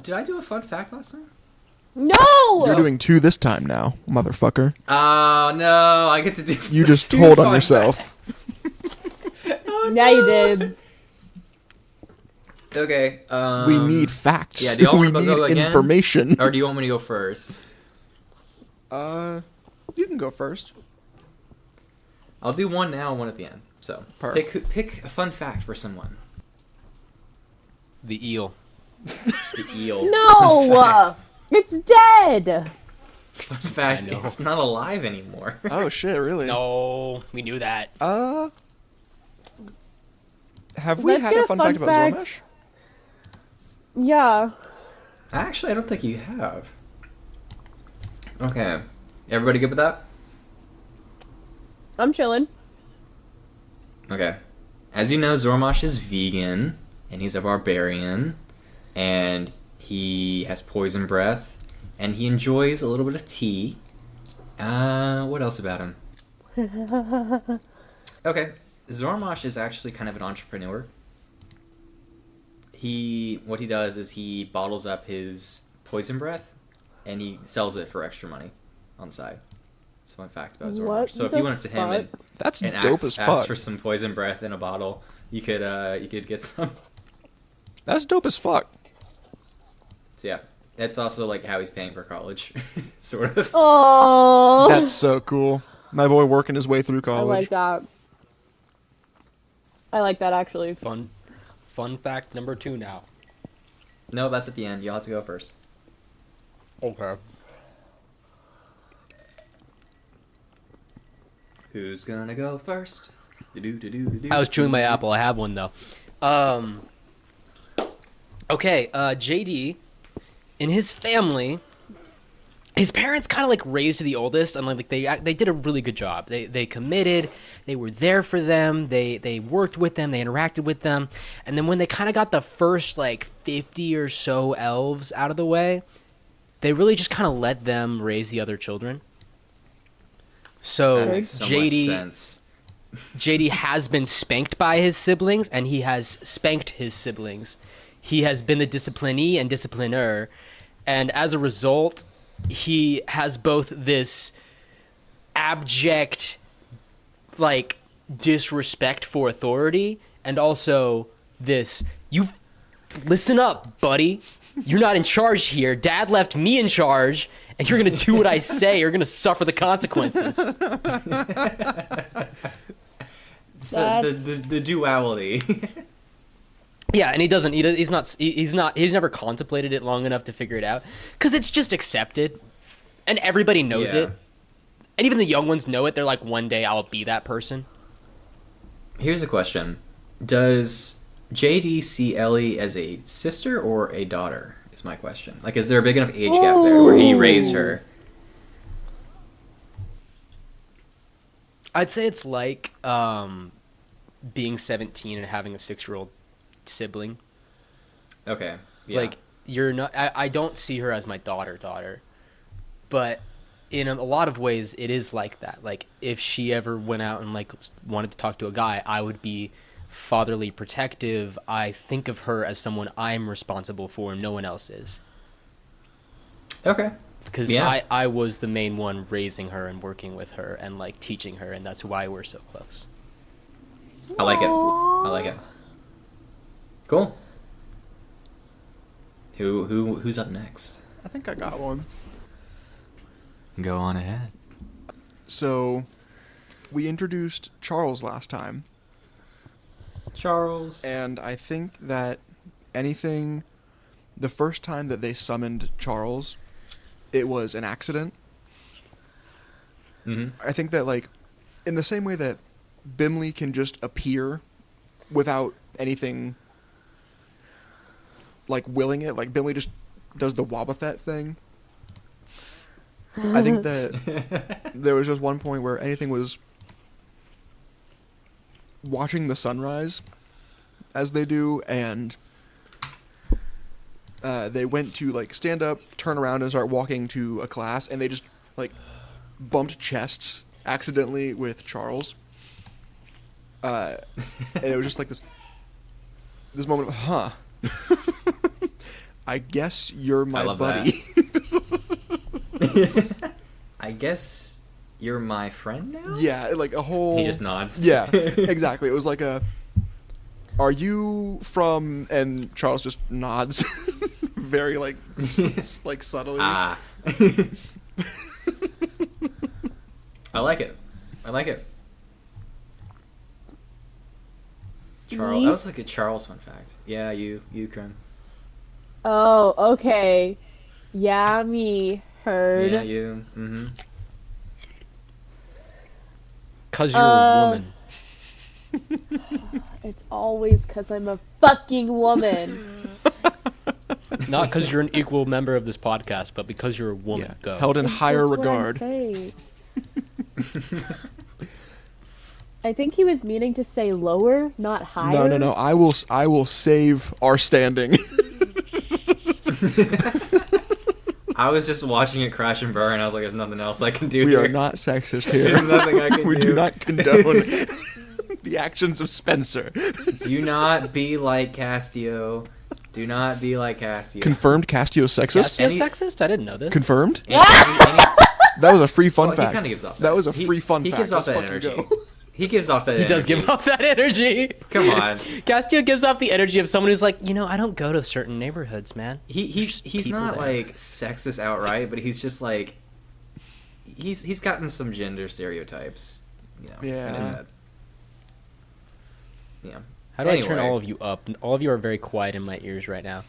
Did I do a fun fact last time? No! You're doing 2 this time now, motherfucker. Oh no, I get to do. You just 2 told on fun yourself. facts. Oh, Yeah, you did. Okay. We need facts. Yeah, do y'all we want to need go again? information. Or do you want me to go first? You can go first. I'll do one now and one at the end. So pick a fun fact for someone. The eel. The eel. No! It's dead! Fun fact, I know. it's not alive anymore. Oh shit, really? No, we knew that. Have we Let's had get a a fun fun fact about fact. Zormash? Yeah. Actually, I don't think you have. Okay. Everybody good with that? I'm chilling. Okay. As you know, Zormash is vegan, and he's a barbarian, and he has poison breath, and he enjoys a little bit of tea. What else about him? Okay. Zormash is actually kind of an entrepreneur. What he does is he bottles up his poison breath, and he sells it for extra money on the side. It's a fun fact about Zormash. What So if the you went up to him and, That's and dope as asked fuck. for some poison breath in a bottle, you could get some. That's dope as fuck. So yeah, that's also like how he's paying for college, sort of. Oh, That's so cool. My boy working his way through I college. like that. I like that actually. Fun fact number 2 now. No, that's at the end. You'll have to go first. Okay. Who's gonna go first? I was chewing my apple. I have one though. Okay. JD, in his family, his parents kind of like raised the oldest, and like they did a really good job. They committed. They were there for them. They worked with them. They interacted with them. And then when they kind of got the first like 50 or so elves out of the way, they really just kind of let them raise the other children. So That makes so much JD sense. JD has been spanked by his siblings, and he has spanked his siblings. He has been the disciplinee and discipliner, and as a result, he has both this abject, like, disrespect for authority, and also this, you listen up, buddy. You're not in charge here. Dad left me in charge, and you're going to do what I say. You're going to suffer the consequences. So the duality. Yeah, and he's never contemplated it long enough to figure it out, because it's just accepted, and everybody knows it, and even the young ones know it. They're like, one day I'll be that person. Here's a question: does JD see Ellie as a sister or a daughter? Is my question. Like, is there a big enough age gap there where he raised her? I'd say it's like being 17 and having a 6-year-old sibling. Okay. Yeah. Like, you're not. I don't see her as my daughter, but in a lot of ways, it is like that. Like, if she ever went out and like wanted to talk to a guy, I would be fatherly protective. I think of her as someone I'm responsible for, and no one else is. Okay. Because I was the main one raising her and working with her and like teaching her, and that's why we're so close. I like it. I like it. Cool. Who's up next? I think I got one. Go on ahead. So, we introduced Charles last time, Charles. and I think that the first time that they summoned Charles, it was an accident. Mm-hmm. I think that, like, in the same way that Bimley can just appear without anything, like, willing it, like, Bimley just does the Wobbuffet thing. I think that there was just one point where anything was watching the sunrise, as they do, and they went to, like, stand up, turn around, and start walking to a class, and they just, like, bumped chests accidentally with Charles. And it was just, like, this moment of, huh. I guess you're my love buddy. I guess you're my friend now? Yeah, like a whole... He just nods. Yeah, exactly. It was like a... Are you from... And Charles just nods. Very, like, like subtly. Ah. I like it. I like it. Charles. Me? That was like a Charles fun fact. Yeah, you, Krim. Oh, okay. Yeah, me. Heard. Yeah, you. Mm-hmm. Cause you're a woman. It's always because I'm a fucking woman. Not because you're an equal member of this podcast, but because you're a woman. Yeah, Go. held in higher That's what I'm regard. saying. I think he was meaning to say lower, not higher. No. I will save our standing. I was just watching it crash and burn. I was like, there's nothing else I can do We here. are not sexist here. There's nothing I can We do. do not condone the actions of Spencer. Do not be like Castio. Do not be like Castio. Confirmed Castio sexist? Castio Any- sexist? I didn't know this. Confirmed? Any- That was a free fun well, fact. He kind of gives off that. That was a free fun he fact. gives off Let's that fucking energy. go. He gives off that He energy. does give off that energy. Come on. Castio gives off the energy of someone who's like, I don't go to certain neighborhoods, man. He's people not there. like sexist outright, but he's just like he's gotten some gender stereotypes, in his Yeah. head. Yeah. How do I turn Anyway. all of you up? All of you are very quiet in my ears right now.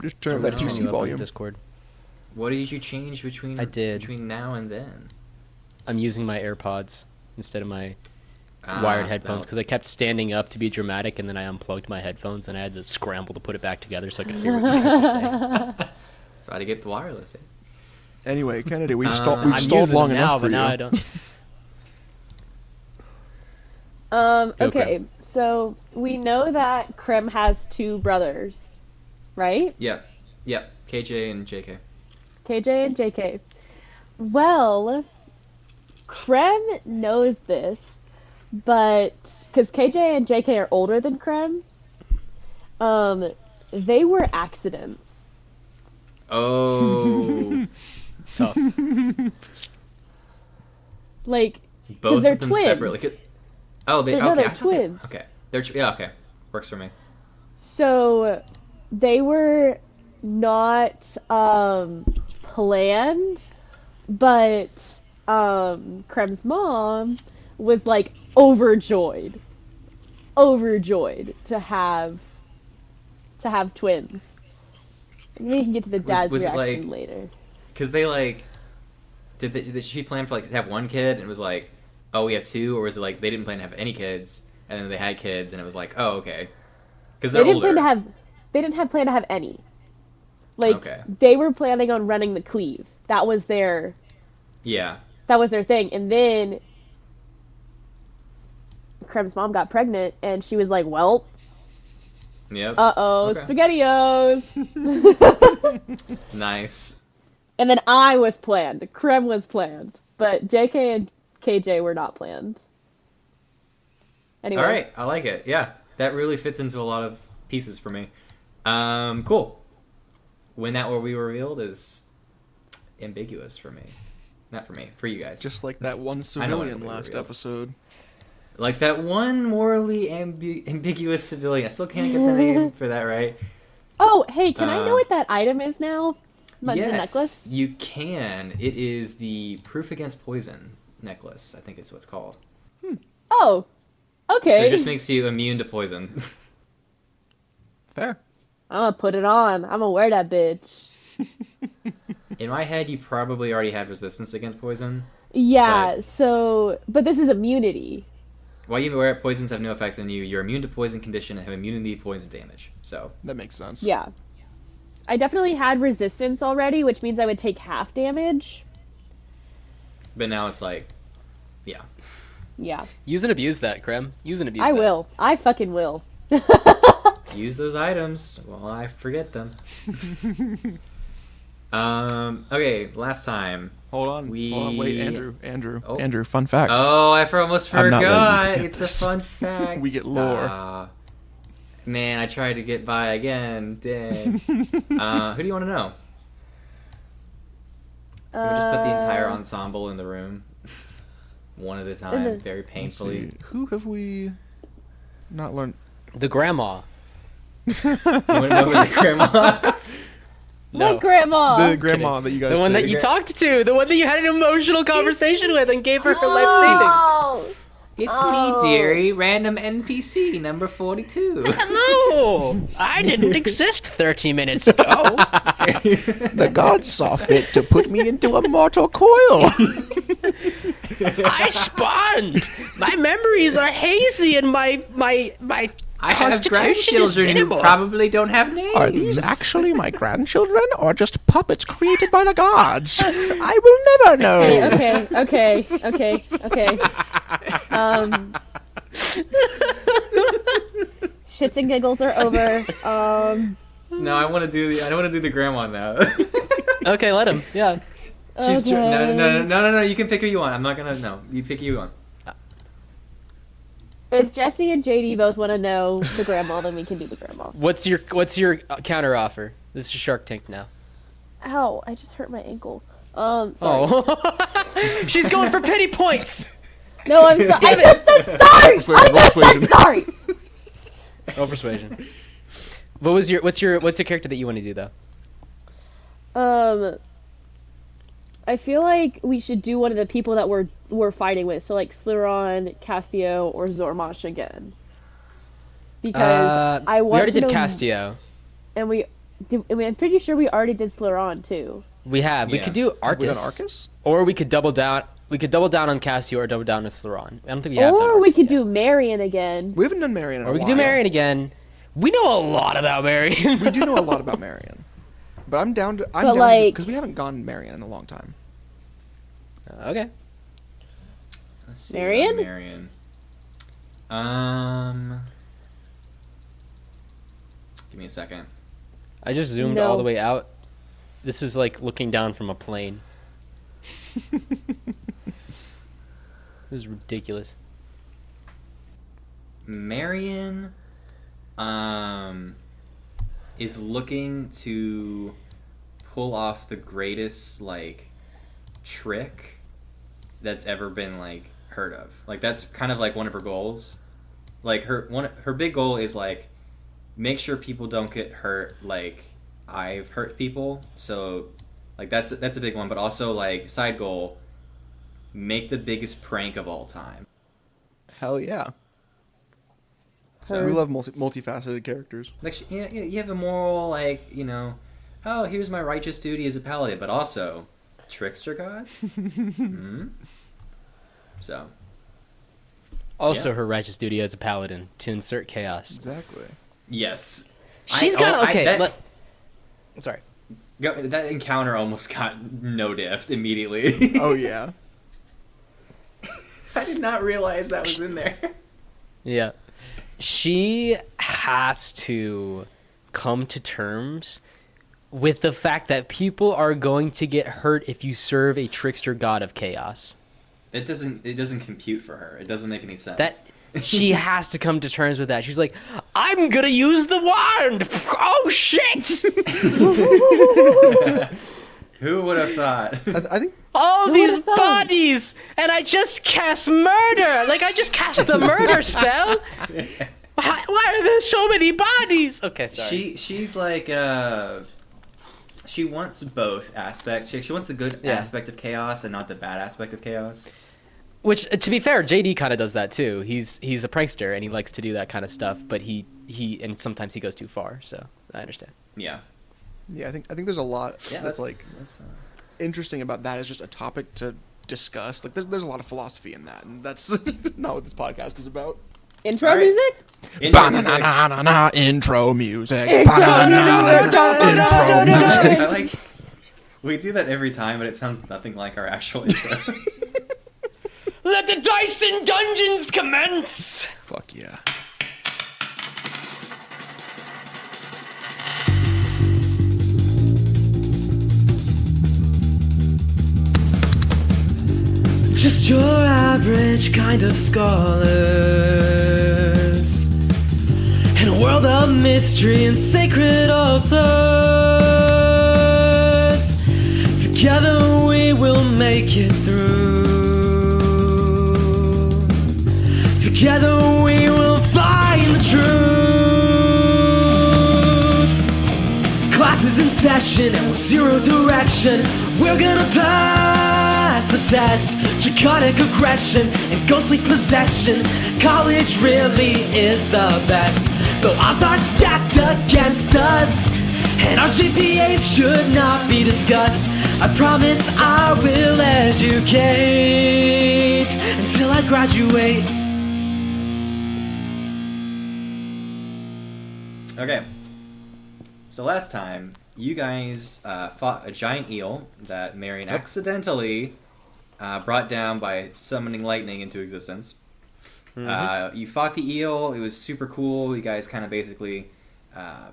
Just turn Oh, that no. Turn PC you up on volume. Discord. What did you change between I did. between now and then? I'm using my AirPods instead of my Ah, wired headphones no. because I kept standing up to be dramatic and then I unplugged my headphones and I had to scramble to put it back together so I could hear what you had to say. That's why to get the wireless. Anyway, Kennedy, we've I'm stalled I'm stalled using long them now, enough for but now you. I don't. Okay, Okay. so we know that Krem has two brothers, right? Yep. KJ and JK. KJ and JK. Well, Krem knows this, but because KJ and JK are older than Krem, they were accidents. Oh. Tough. Like, Both they're of them twins. separately. Oh, they No, okay. they're I thought they- twins. okay. Yeah, okay. Works for me. So they were not planned, but Krem's mom was like overjoyed to have twins. We can get to the dad's was it, reaction like- later. Cuz they like did she plan for like to have one kid and it was like, "Oh, we have two," or was it like they didn't plan to have any kids and then they had kids and it was like, "Oh, okay." Cuz They they're didn't older. plan to have any. Like Okay. they were planning on running the cleave. That was their Yeah. thing. And then Krem's mom got pregnant and she was like, well, Yep. uh-oh, Okay. SpaghettiOs. Nice. And then I was planned. Krem was planned. But JK and KJ were not planned. Anyway. All right, I like it. Yeah, that really fits into a lot of pieces for me. Cool. When that will be revealed is ambiguous for me. Not for me, for you guys. Just like that one I know civilian it'll be last revealed. episode. Like that one morally ambiguous civilian. I still can't get the name for that right. Oh, hey, can I know Uh, what that item is now? The Yes, necklace? you can. It is the Proof Against Poison necklace. I think it's what it's called. Oh, okay. So it just makes you immune to poison. Fair. I'm gonna put it on. I'm gonna wear that bitch. In my head, you probably already had resistance against poison. Yeah, but this is immunity. While you wear it, poisons have no effects on you. You're immune to poison condition and have immunity to poison damage. So, That makes sense. Yeah. I definitely had resistance already, which means I would take half damage. but now it's like, yeah. Yeah. Use and abuse that, Krem. Use and abuse I that. will. I fucking will. Use those items while I forget them. Okay, last time. Hold on. Wait, Andrew. Oh. Andrew, fun fact. Oh, I almost I'm not letting you forgot. forget It's this. a fun fact. We get lore. Man, I tried to get by again. Dang. Who do you want to know? Can we just put the entire ensemble in the room? One at a time, very painfully. Who have we not learned? The grandma. You want to know the grandma? No. My grandma. The grandma that you guys The one say. that you talked to. The one that you had an emotional conversation with and gave her her life Oh. It's Oh. me, dearie, random NPC number 42. savings. Hello! I didn't exist 30 minutes ago. The gods saw fit to put me into a mortal coil. I spawned! My memories are hazy and my I have constitution is grandchildren who minimal. probably don't have names. Are these actually my grandchildren or just puppets created by the gods? I will never know. Okay. Shits and giggles are over. No, I want to do the grandma now. Okay, let him. Yeah. She's Okay. no. You can pick who you want. I'm not gonna. No, you pick who you want. If Jesse and JD both want to know the grandma, then we can do the grandma. What's your counter offer? This is Shark Tank now. Ow! I just hurt my ankle. Sorry. Oh. She's going for pity points. No, I'm sorry. I just said sorry. I just said sorry. Oh, persuasion. What's your character that you want to do though? I feel like we should do one of the people that we're fighting with. So like Sliron, Castio, or Zormash again. Because I we want already to did know, Castio. and I'm pretty sure we already did Sliron too. We have. We Yeah. could do Have we done Arcus. Arcus? Or we could double down. We could double down on Castio or double down on Sliron. I don't think we have. done Or we Arcus could yet. do Marion again. We haven't done Marion in a Or we while. could do Marion again. We know a lot about Marion. We do know a lot about Marion. But I'm down to... But, like- Because we haven't gone Marion in a long time. Okay. Let's see Marion? about Marion. Give me a second. I just zoomed No. all the way out. This is like looking down from a plane. This is ridiculous. Marion, is looking to pull off the greatest like trick that's ever been like heard of. Like that's kind of like one of her goals. Like her big goal is like make sure people don't get hurt like I've hurt people. So like that's a big one, but also like side goal, make the biggest prank of all time. Hell yeah. So We love multifaceted characters. like you have a moral like, oh, here's my righteous duty as a paladin, but also trickster god. So Also, Yeah. her righteous duty as a paladin to insert chaos. Exactly. yes, She's got okay. that, Sorry. that encounter almost got no diffed immediately. Oh, yeah. I did not realize that was in there. Yeah. She has to come to terms with the fact that people are going to get hurt if you serve a trickster god of chaos. It doesn't compute for her. It doesn't make any sense. That she has to come to terms with that. She's like, I'm gonna use the wand. Oh shit! Who would have thought? I think All Who these would've thought? bodies, and I just cast murder. Like I just cast the murder spell. Why are there so many bodies? Okay, sorry. She's like she wants both aspects. She wants the good Yeah. aspect of chaos and not the bad aspect of chaos. Which, to be fair, JD kind of does that too. He's a prankster and he likes to do that kind of stuff, but he and sometimes he goes too far. So I understand. Yeah. Yeah, I think there's a lot Yeah, that's like that's interesting about that as just a topic to discuss. Like there's a lot of philosophy in that, and that's not what this podcast is about. Intro All right. music? intro music. Ba-na-na-na-na, intro music. Intro Ba-na-na-na-na, intro music. I like we do that every time, but it sounds nothing like our actual intro. Let the dice and dungeons commence. Fuck yeah. Just your average kind of scholars. In a world of mystery and sacred altars, together we will make it through. Together we will find the truth. Classes in session and with zero direction, we're gonna pass the test. Draconic aggression and ghostly possession, college really is the best. Though odds are stacked against us, and our GPAs should not be discussed, I promise I will educate until I graduate. Okay. So last time, you guys fought a giant eel that Marion accidentally brought down by summoning lightning into existence. You fought the eel. It was super cool. You guys kind of basically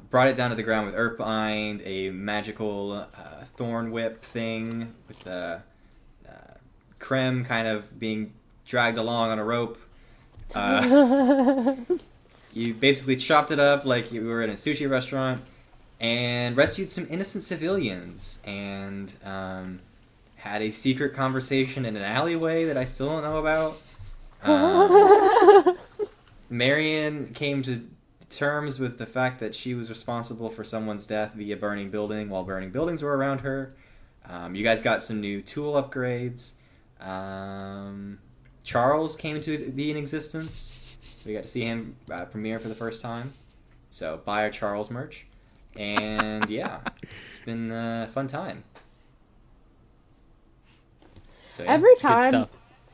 brought it down to the ground with Earthbind, a magical thorn whip thing with the Krem kind of being dragged along on a rope. You basically chopped it up like you were in a sushi restaurant and rescued some innocent civilians and had a secret conversation in an alleyway that I still don't know about. Marion came to terms with the fact that she was responsible for someone's death via burning building while burning buildings were around her. You guys got some new tool upgrades. Charles came to be in existence. We got to see him premiere for the first time. So buy our Charles merch. And yeah, it's been a fun time. So, yeah. Every Good time stuff.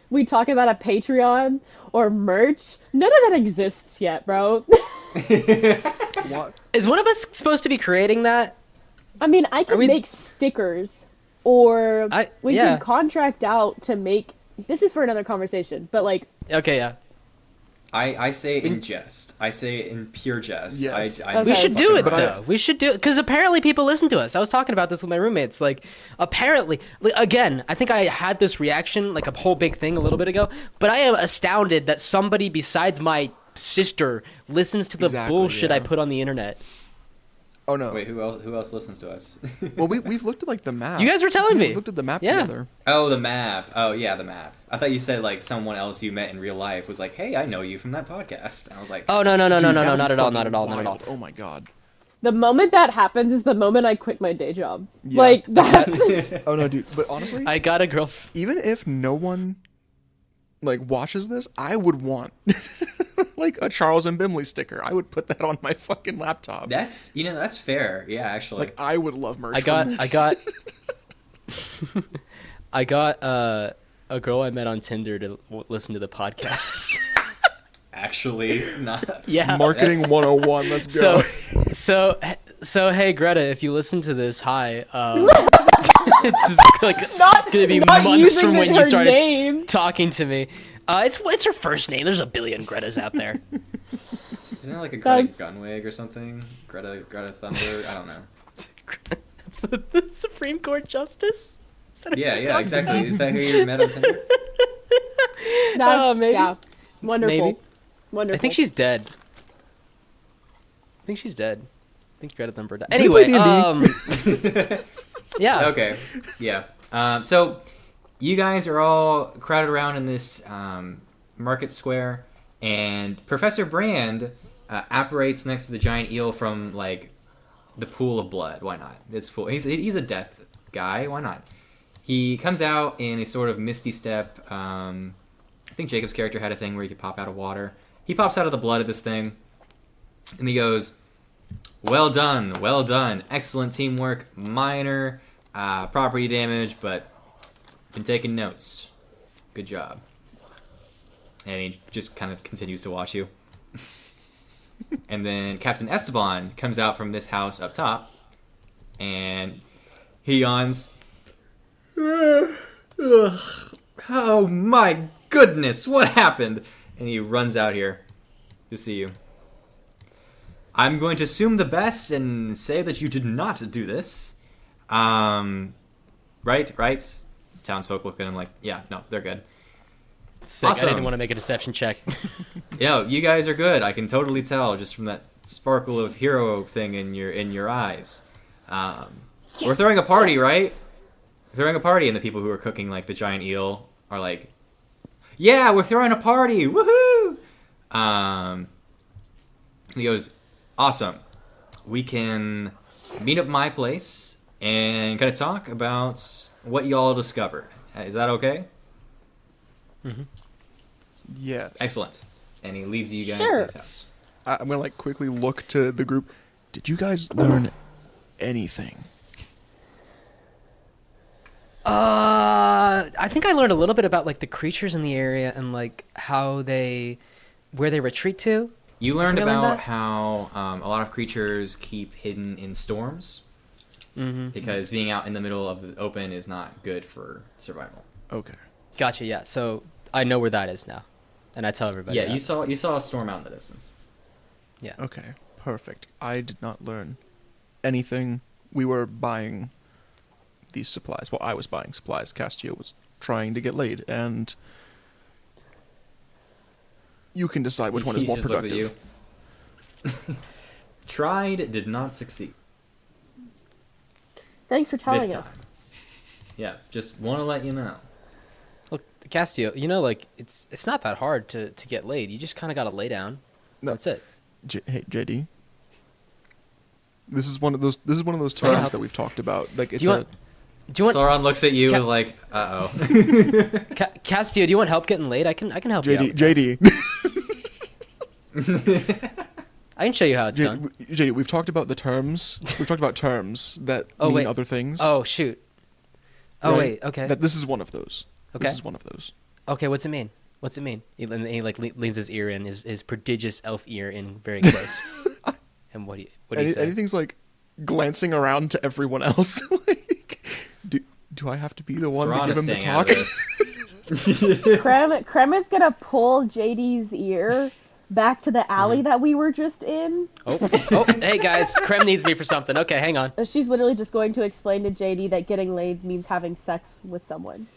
we talk about a Patreon or merch, none of that exists yet, bro. What? Is one of us supposed to be creating that? I mean, I can we- make stickers, or we yeah. can contract out to make. This is for another conversation, but like, Okay, yeah. I say it in jest. I say it in pure jest. Yes. I We Okay. should do it But I- though. We should do it because apparently people listen to us. I was talking about this with my roommates. Like, apparently, again, I think I had this reaction like a whole big thing a little bit ago. But I am astounded that somebody besides my sister listens to the Exactly, bullshit yeah. I put on the internet. Oh no. Wait, who else listens to us? Well, we've looked at like the map. You guys were telling me. We've looked at the map Yeah. together. Oh, the map. Oh, yeah, the map. I thought you said like someone else you met in real life was like, "Hey, I know you from that podcast." And I was like, Oh no, Dude, that would not be at all, fucking not at all, not at all. wild. Oh my god. the moment that happens is the moment I quit my day job. Yeah. Like that's Oh no, dude. But honestly, I got a girl. even if no one like watches this, I would want like a Charles and Bimley sticker. I would put that on my fucking laptop. That's that's fair. Yeah, actually. Like I would love merch. I got from this. I got a girl I met on Tinder to listen to the podcast. Actually, not. Yeah. Marketing That's- 101. Let's go. So hey Greta, if you listen to this, hi. It's like gonna be not months using from when her you started name. talking to me. It's her first name. There's a billion Gretas out there. Isn't it like a Greta That's- Gunwig or something? Greta Thunberg? I don't know. That's the Supreme Court Justice. Is that who Yeah, you're yeah, talking exactly. about? Is that who you met on Tinder? That's maybe. yeah, wonderful, Maybe. wonderful. I think she's dead. I think Greta Thunberg died. we play Anyway, D&D? yeah. Okay. Yeah. So you guys are all crowded around in this market square, and Professor Brand apparates next to the giant eel from like the pool of blood. Why not? It's full. He's a death guy. Why not? He comes out in a sort of misty step. I think Jacob's character had a thing where he could pop out of water. He pops out of the blood of this thing, and he goes, well done, excellent teamwork, minor property damage, but been taking notes, good job. And he just kind of continues to watch you. And then Captain Esteban comes out from this house up top, and he yawns. Oh my goodness, what happened? And he runs out here to see you. I'm going to assume the best and say that you did not do this. Right? Townsfolk look at him like, yeah, no, they're good. Sick. I Awesome. didn't want to make a deception check. Yo, you guys are good. I can totally tell just from that sparkle of hero thing in your eyes. We're throwing a party, right? We're throwing a party, and the people who are cooking like the giant eel are like, "Yeah, we're throwing a party! Woohoo!" He goes, "Awesome. We can meet up at my place and kind of talk about what y'all discovered. Is that okay?" Yes. Excellent. And he leads you guys Sure. to his house. I'm gonna like quickly look to the group. Did you guys learn anything? I think I learned a little bit about like the creatures in the area and like where they retreat to. You learned Think I learned about that? how a lot of creatures keep hidden in storms because being out in the middle of the open is not good for survival. Okay. Gotcha. Yeah. So I know where that is now, and I tell everybody. Yeah, that. you saw a storm out in the distance. Yeah. Okay. Perfect. I did not learn anything. We were buying these supplies. Well, I was buying supplies. Castillo was trying to get laid, and you can decide which one is He more just looks at productive. you. Tried, did not succeed. Thanks for telling time. us. Yeah, just want to let you know. Look, Castillo, like it's not that hard to get laid. You just kind of got to lay down. No. That's it. Hey, JD. This is one of those Sorry. terms that we've talked about. Like it's Do you want? Do you want? Sauron looks at you Ca- with like, uh-oh. Castillo, do you want help getting laid? I can help you out. JD. with that. I can show you how it's done. JD, we've talked about the terms. We've talked about terms that Oh, mean wait. other things. Oh shoot. Oh right? wait. Okay. That this is one of those. Okay. This is one of those. Okay. What's it mean? What's it mean? He like leans his ear in, his prodigious elf ear in very close. And what do you say? Anything's like glancing around to everyone else. Like, do I have to be the one Sauron to is give him the staying out talk? of this. Krem is gonna pull JD's ear back to the alley that we were just in. Oh, hey guys, Krem needs me for something. Okay, hang on. She's literally just going to explain to JD that getting laid means having sex with someone.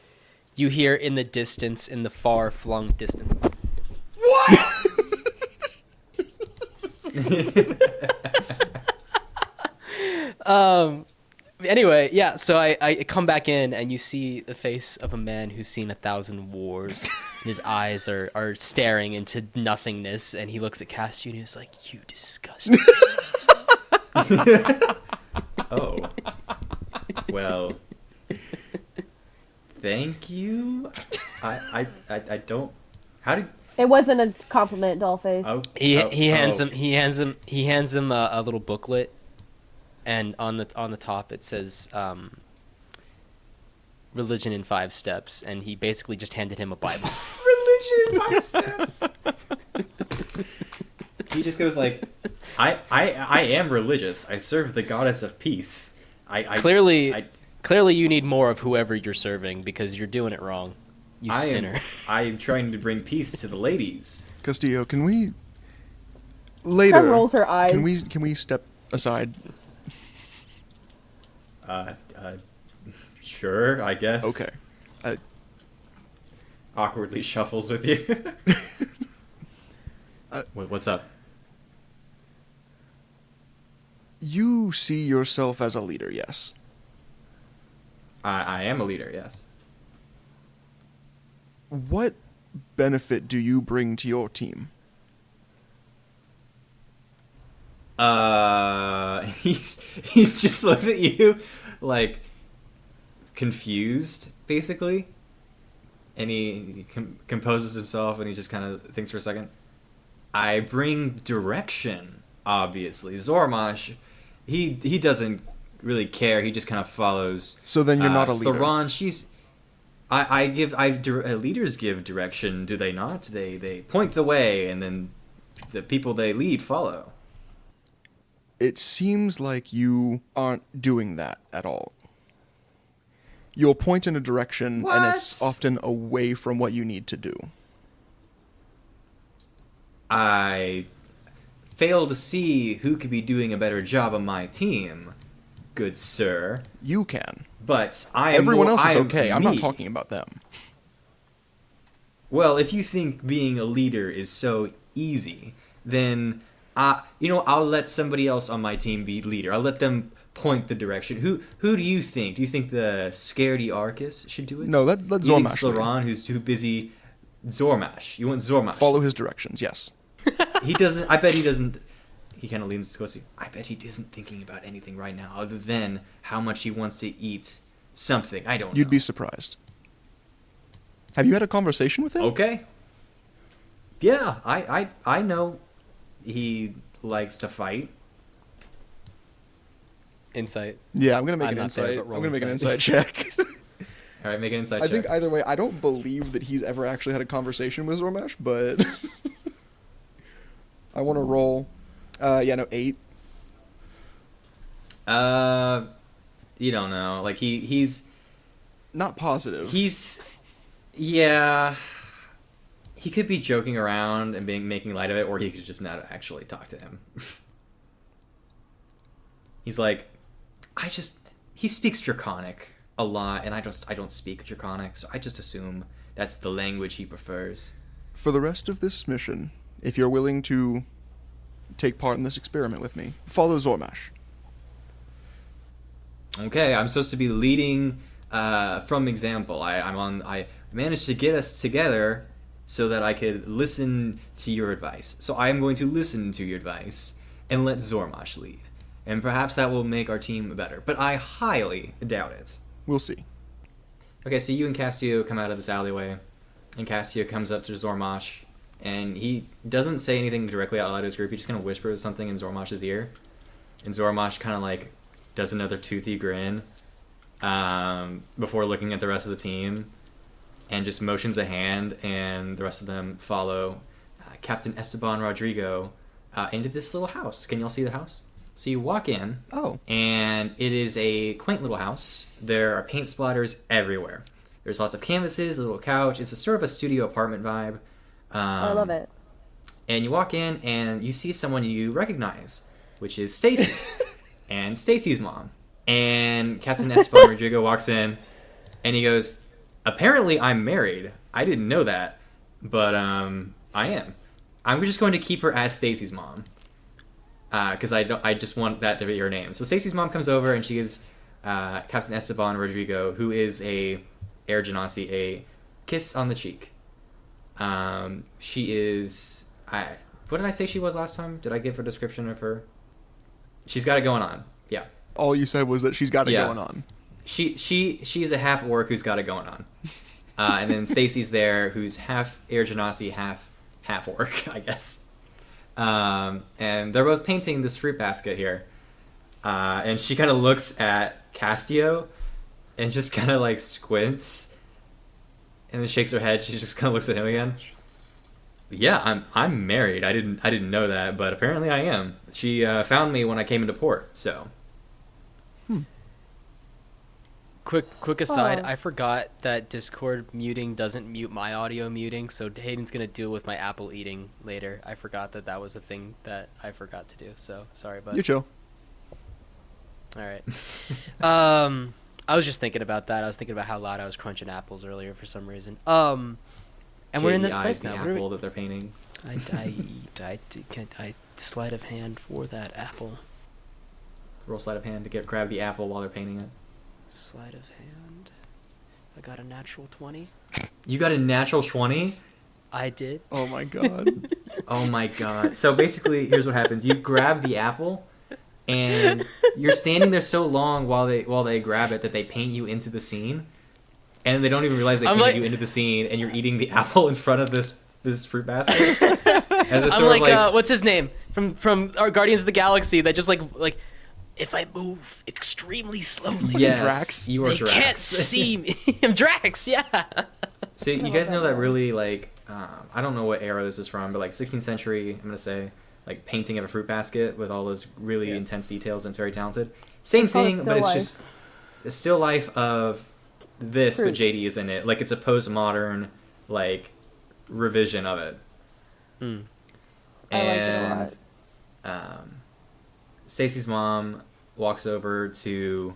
You hear in the distance, in the far-flung distance. Anyway, yeah, so I come back in and you see the face of a man who's seen 1,000 wars. And his eyes are staring into nothingness, and he looks at Cassie and he's like, "You disgusting." Oh. Well. Thank you. I don't. How did? It wasn't a compliment, Dollface. Oh. He hands oh. him a little booklet, and on the top it says religion in 5 steps, and he basically just handed him a Bible. Religion in 5 steps. He just goes like, I am religious. I serve the goddess of peace. Clearly you need more of whoever you're serving because you're doing it wrong. You sinner. I am trying to bring peace to the ladies. Castillo, can we later? Krem rolls her eyes. Can we step aside? Sure, I guess. Okay. Awkwardly shuffles with you. What's up? You see yourself as a leader, yes. I am a leader, yes. What benefit do you bring to your team? He just looks at you like confused, basically, and he composes himself and he just kind of thinks for a second. I bring direction, obviously. Zormash, he doesn't really care. He just kind of follows. So then you're not a leader. Thoron, leaders give direction, do they not? They point the way, and then the people they lead follow. It seems like you aren't doing that at all. You'll point in a direction, and it's What? often away from what you need to do. I fail to see who could be doing a better job on my team, good sir. You can. But I am Everyone more- else I is am okay. I'm not me. talking about them. Well, if you think being a leader is so easy, then I'll let somebody else on my team be leader. I'll let them point the direction. Who do you think? Do you think the scaredy Arcus should do it? No, let You think Zormash lead. Sloran, who's too busy? Zormash. You want Zormash? Follow his directions. Yes. He doesn't. I bet he doesn't. He kind of leans close to you. I bet he isn't thinking about anything right now other than how much he wants to eat something. I don't know. You'd be surprised. Have you had a conversation with him? Okay. Yeah, I know he likes to fight. Insight. Yeah, I'm gonna make I'm an not there, insight. but I'm roll gonna make an insight. insight check. All right, make an insight I check. think either way, I don't believe that he's ever actually had a conversation with Zormash, but I want to roll. 8. You don't know. Like he's Not positive. yeah. He could be joking around and making light of it, or he could just not actually talk to him. He's like, he speaks Draconic a lot, and I don't speak Draconic, so I just assume that's the language he prefers. For the rest of this mission, if you're willing to take part in this experiment with me, follow Zormash. Okay, I'm supposed to be leading from example. I managed to get us together so that I could listen to your advice. So I am going to listen to your advice and let Zormash lead. And perhaps that will make our team better. But I highly doubt it. We'll see. Okay, so you and Castio come out of this alleyway, and Castio comes up to Zormash, and he doesn't say anything directly out loud to his group. He just kind of whispers something in Zormash's ear. And Zormash kind of like does another toothy grin before looking at the rest of the team, and just motions a hand, and the rest of them follow Captain Esteban Rodrigo into this little house. Can you all see the house? So you walk in, Oh. and it is a quaint little house. There are paint splatters everywhere. There's lots of canvases, a little couch. It's a sort of a studio apartment vibe. I love it. And you walk in, and you see someone you recognize, which is Stacy, and Stacy's mom. And Captain Esteban Rodrigo walks in, and he goes, "Apparently I'm married. I didn't know that, but I am. I'm just going to keep her as Stacy's mom, because I just want that to be her name." So Stacy's mom comes over, and she gives Captain Esteban Rodrigo, who is a Air Genasi, a kiss on the cheek. She is... what did I say she was last time? Did I give a description of her? She's got it going on. Yeah. All you said was that she's got it Yeah. going on. She's a half orc who's got it going on. And then Stacy's there, who's half Air Genasi, half orc, I guess. And they're both painting this fruit basket here. And she kind of looks at Castio and just kind of like squints and then shakes her head. She just kind of looks at him again. Yeah, I'm married. I didn't know that, but apparently I am. She found me when I came into port, so. Quick aside, Oh. I forgot that Discord muting doesn't mute my audio muting, so Hayden's gonna deal with my apple eating later. I forgot that was a thing that I forgot to do, so sorry, bud. You chill. All right. I was just thinking about that. I was thinking about how loud I was crunching apples earlier for some reason. And we're in this JDI place the now. apple that they're painting. I sleight of hand for that apple. Roll sleight of hand to grab the apple while they're painting it. Sleight of hand. I got a natural 20. You got a natural 20? I did. Oh my god. Oh my god. So basically, here's what happens. You grab the apple, and you're standing there so long while they grab it that they paint you into the scene. And they don't even realize they I'm painted like- you into the scene, and you're eating the apple in front of this fruit basket. As a I'm sort like, of like what's his name from our Guardians of the Galaxy that just like if I move extremely slowly, yes, Drax. you are they Drax. can't see me. I'm Drax, yeah. So you guys know that really like I don't know what era this is from, but like 16th century, I'm gonna say like painting of a fruit basket with all those really Yeah. intense details, and it's very talented. Same It's called a thing, but still it's life. just the still life of this, Fruits. but JD is in it. Like it's a postmodern like revision of it. Hmm. I like it a And Stacy's mom walks over to.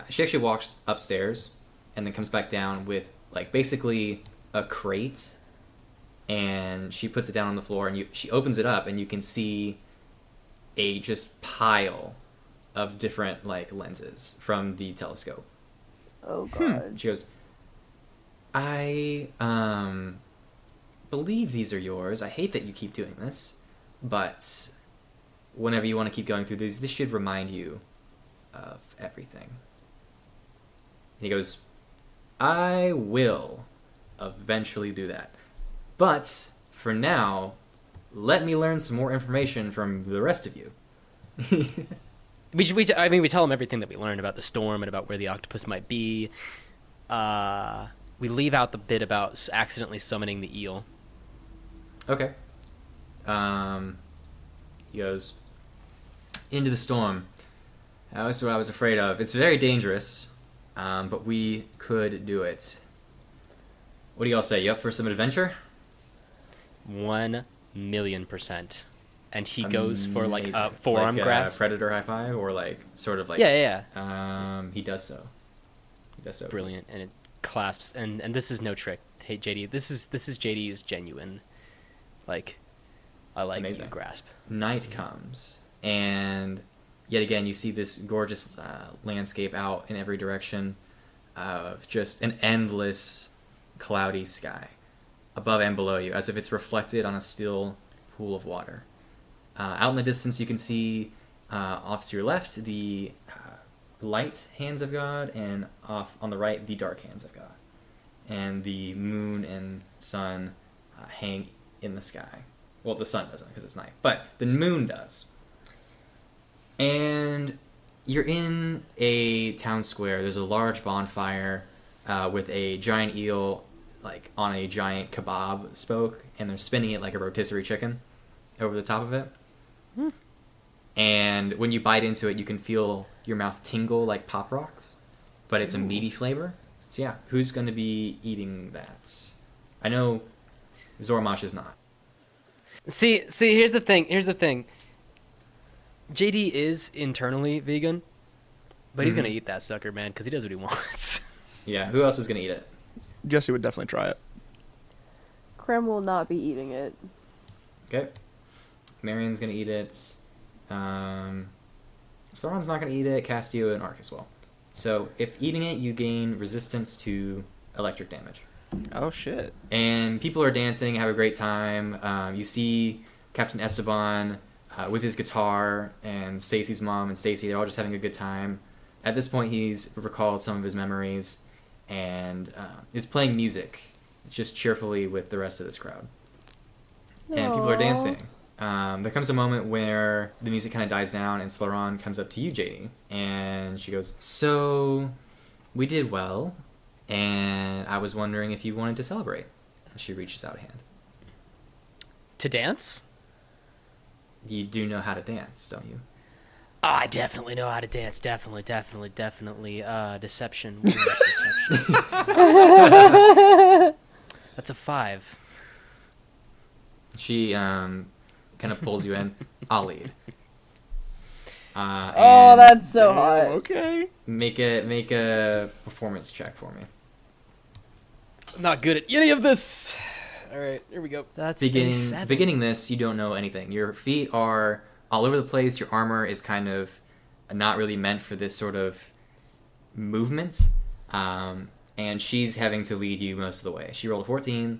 She actually walks upstairs and then comes back down with like basically a crate and she puts it down on the floor, and she opens it up, and you can see a just pile of different like lenses from the telescope. Oh god. She goes, I believe these are yours. I hate that you keep doing this, but whenever you want to keep going through these, this should remind you of everything. And he goes, I will eventually do that. But for now, let me learn some more information from the rest of you. I mean, we tell him everything that we learned about the storm and about where the octopus might be. We leave out the bit about accidentally summoning the eel. Okay. He goes, into the storm. That was what I was afraid of. It's very dangerous, but we could do it. What do y'all say? You up for some adventure? 1,000,000%. And he goes for like a forearm like grasp. Predator high five, or like sort of like Yeah. He does so. Brilliant, and it clasps. And this is no trick. Hey JD, this is JD's genuine. Like, I like Amazing. you grasp. Night comes, and yet again you see this gorgeous landscape out in every direction of just an endless cloudy sky above and below you, as if it's reflected on a still pool of water. Out in the distance, you can see off to your left the light hands of God, and off on the right the dark hands of God. And the moon and sun hang in the sky. Well, the sun doesn't because it's night, but the moon does. And you're in a town square. There's a large bonfire with a giant eel like on a giant kebab spoke, and they're spinning it like a rotisserie chicken over the top of it. And when you bite into it, you can feel your mouth tingle like Pop Rocks, but it's a meaty flavor. So yeah, who's going to be eating that? I know Zormash is not. See, here's the thing. JD is internally vegan, but he's gonna eat that sucker, man, because he does what he wants. Yeah, who else is going to eat it? Jesse would definitely try it. Krem will not be eating it. Okay. Marion's going to eat it. Sauron's not going to eat it. Castillo and Arcus will. So if eating it, you gain resistance to electric damage. Oh shit. And people are dancing, have a great time. You see Captain Esteban with his guitar, and Stacy's mom and Stacy, they're all just having a good time. At this point, he's recalled some of his memories and is playing music just cheerfully with the rest of this crowd. And people are dancing. There comes a moment where the music kind of dies down, and Slaron comes up to you, JD, and she goes, so we did well, and I was wondering if you wanted to celebrate. And she reaches out a hand. To dance? You do know how to dance, don't you? Oh, I definitely know how to dance. Definitely. Deception. What is deception? That's a 5. She kind of pulls you in. I'll lead. Oh, And that's so hot. Okay. make a performance check for me. Not good at any of this. All right, here we go. That's a 7. Beginning this, you don't know anything. Your feet are all over the place. Your armor is kind of not really meant for this sort of movement. And she's having to lead you most of the way. She rolled a 14,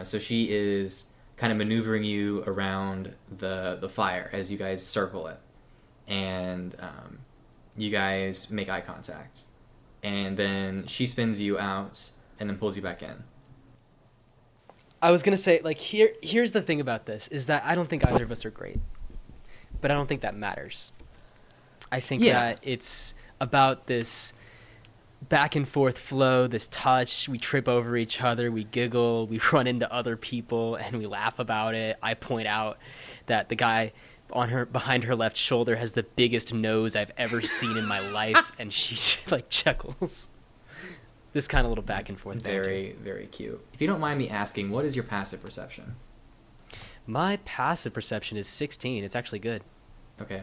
so she is kind of maneuvering you around the fire as you guys circle it. And you guys make eye contact. And then she spins you out and then pulls you back in. I was gonna say, like, here's the thing about this is that I don't think either of us are great, but I don't think that matters. I think that it's about this back and forth flow, this touch. We trip over each other, we giggle, we run into other people, and we laugh about it. I point out that the guy behind her left shoulder has the biggest nose I've ever seen in my life, and she like chuckles. This kind of little back and forth banter. Very, very cute. If you don't mind me asking, what is your passive perception? My passive perception is 16. It's actually good. Okay.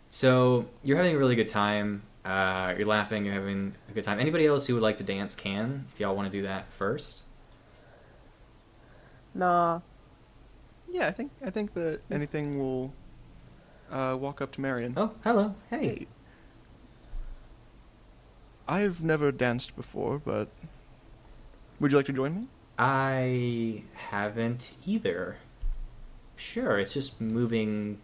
So you're having a really good time. You're laughing. You're having a good time. Anybody else who would like to dance can, if y'all want to do that first. Nah. Yeah, I think that anything will walk up to Marion. Oh, hello. Hey. I've never danced before, but would you like to join me? I haven't either. Sure, it's just moving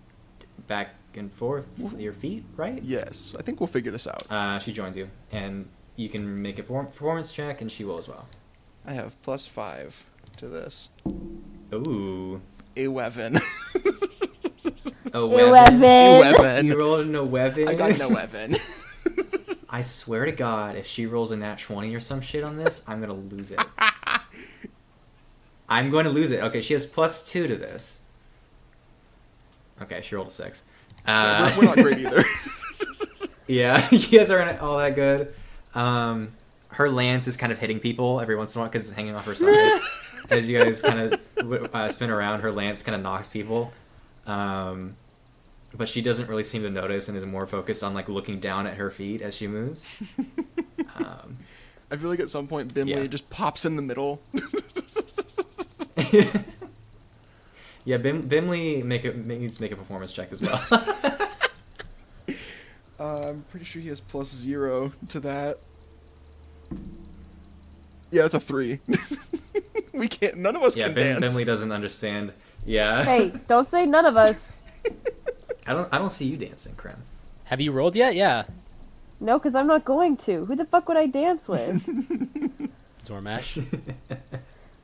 back and forth with your feet, right? Yes, I think we'll figure this out. She joins you, and you can make a performance check, and she will as well. I have +5 to this. Ooh. 11. 11. 11. You rolled an 11? I got an 11. I swear to God, if she rolls a nat 20 or some shit on this, I'm gonna lose it. I'm going to lose it. Okay, she has +2 to this. Okay, she rolled a 6. We're not great either. Yeah, you guys aren't all that good. Her lance is kind of hitting people every once in a while because it's hanging off her side. As you guys kind of spin around, her lance kind of knocks people. But she doesn't really seem to notice and is more focused on like looking down at her feet as she moves. I feel like at some point Bimley just pops in the middle. Yeah, Bimley needs to make a performance check as well. I'm pretty sure he has +0 to that. Yeah, it's a 3. We can't. None of us can dance. Bimley doesn't understand. Yeah. Hey, don't say none of us. I don't see you dancing, Krem. Have you rolled yet? Yeah. No, because I'm not going to. Who the fuck would I dance with? Zormash.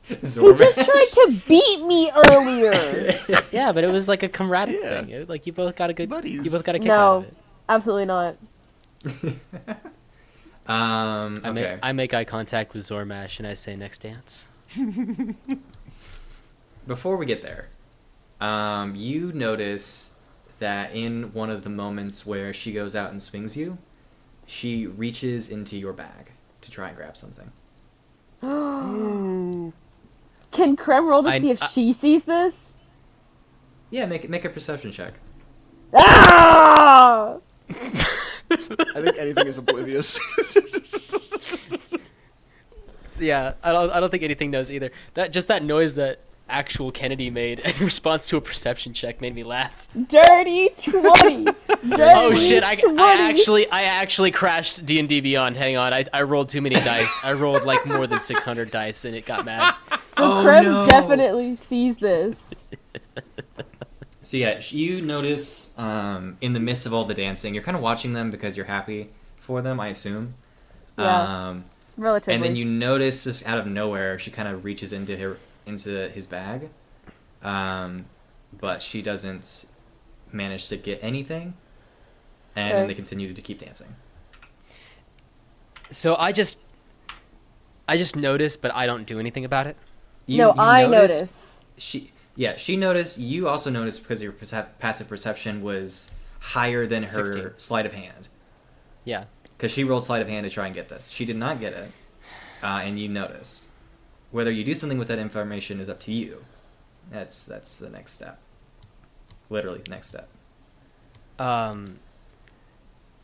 He just tried to beat me earlier. Yeah, but it was like a camaraderie Yeah. thing. Like you both got a good. Buddies. You both got a kick No. out of it. Absolutely not. Okay. I make eye contact with Zormash and I say next dance. Before we get there, you notice that in one of the moments where she goes out and swings you, she reaches into your bag to try and grab something. Can Krem roll to I- see if she sees this? Yeah, make a perception check. Ah! I think anything is oblivious. Yeah, I don't think anything knows either. That noise that actual Kennedy made in response to a perception check made me laugh. Dirty 20. Dirty Oh shit! I 20. actually crashed D&D Beyond. Hang on, I rolled too many dice. I rolled like more than 600 dice and it got mad. So Oh, Krem no. definitely sees this. So yeah, you notice in the midst of all the dancing, you're kind of watching them because you're happy for them, I assume. Yeah. Relatively. And then you notice just out of nowhere, she kind of reaches into his bag, but she doesn't manage to get anything, and then Okay. they continue to keep dancing. So I just notice, but I don't do anything about it. No, I notice. She noticed. You also noticed because your passive perception was higher than her 16. sleight of hand. Yeah. Because she rolled sleight of hand to try and get this. She did not get it, and you noticed. Whether you do something with that information is up to you. That's the next step. Literally, the next step.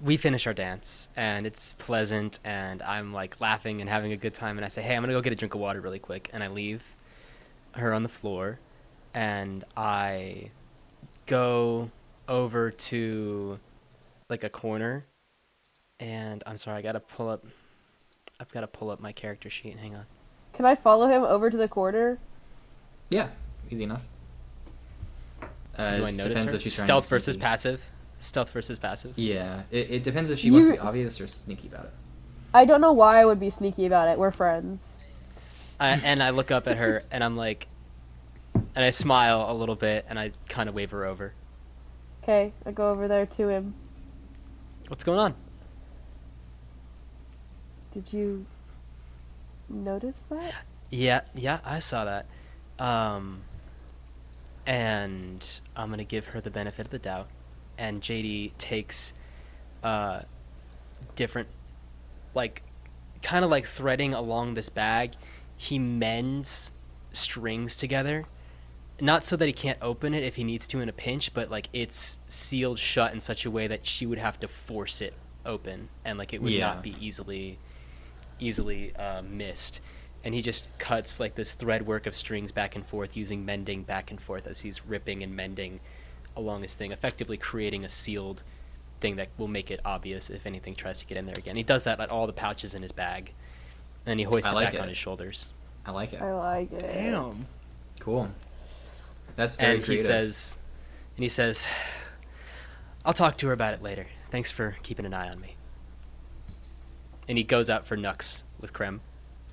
We finish our dance, and it's pleasant, and I'm like laughing and having a good time, and I say, hey, I'm gonna go get a drink of water really quick, and I leave her on the floor, and I go over to like a corner, and I'm sorry, I've got to pull up my character sheet. Hang on. Can I follow him over to the corner? Yeah, easy enough. Do I notice depends her? if she's trying Stealth to be versus sneaky. passive. Stealth versus passive. Yeah, it depends if she wants to be You- obvious or sneaky about it. I don't know why I would be sneaky about it. We're friends. And I look up at her, and I'm like, and I smile a little bit, and I kind of wave her over. Okay, I go over there to him. What's going on? Did you notice that? Yeah, I saw that. And I'm gonna give her the benefit of the doubt. And JD takes different, like, kind of like threading along this bag. He mends strings together, not so that he can't open it if he needs to in a pinch, but like it's sealed shut in such a way that she would have to force it open, and like it would Yeah. not be easily missed. and he just cuts like this thread work of strings back and forth using mending back and forth as he's ripping and mending along his thing, effectively creating a sealed thing that will make it obvious if anything tries to get in there again. He does that at all the pouches in his bag, and then he hoists it back on his shoulders. I like it. I like it. Damn. Cool. That's very And creative. he says, I'll talk to her about it later. Thanks for keeping an eye on me. And he goes out for Nux with Krem.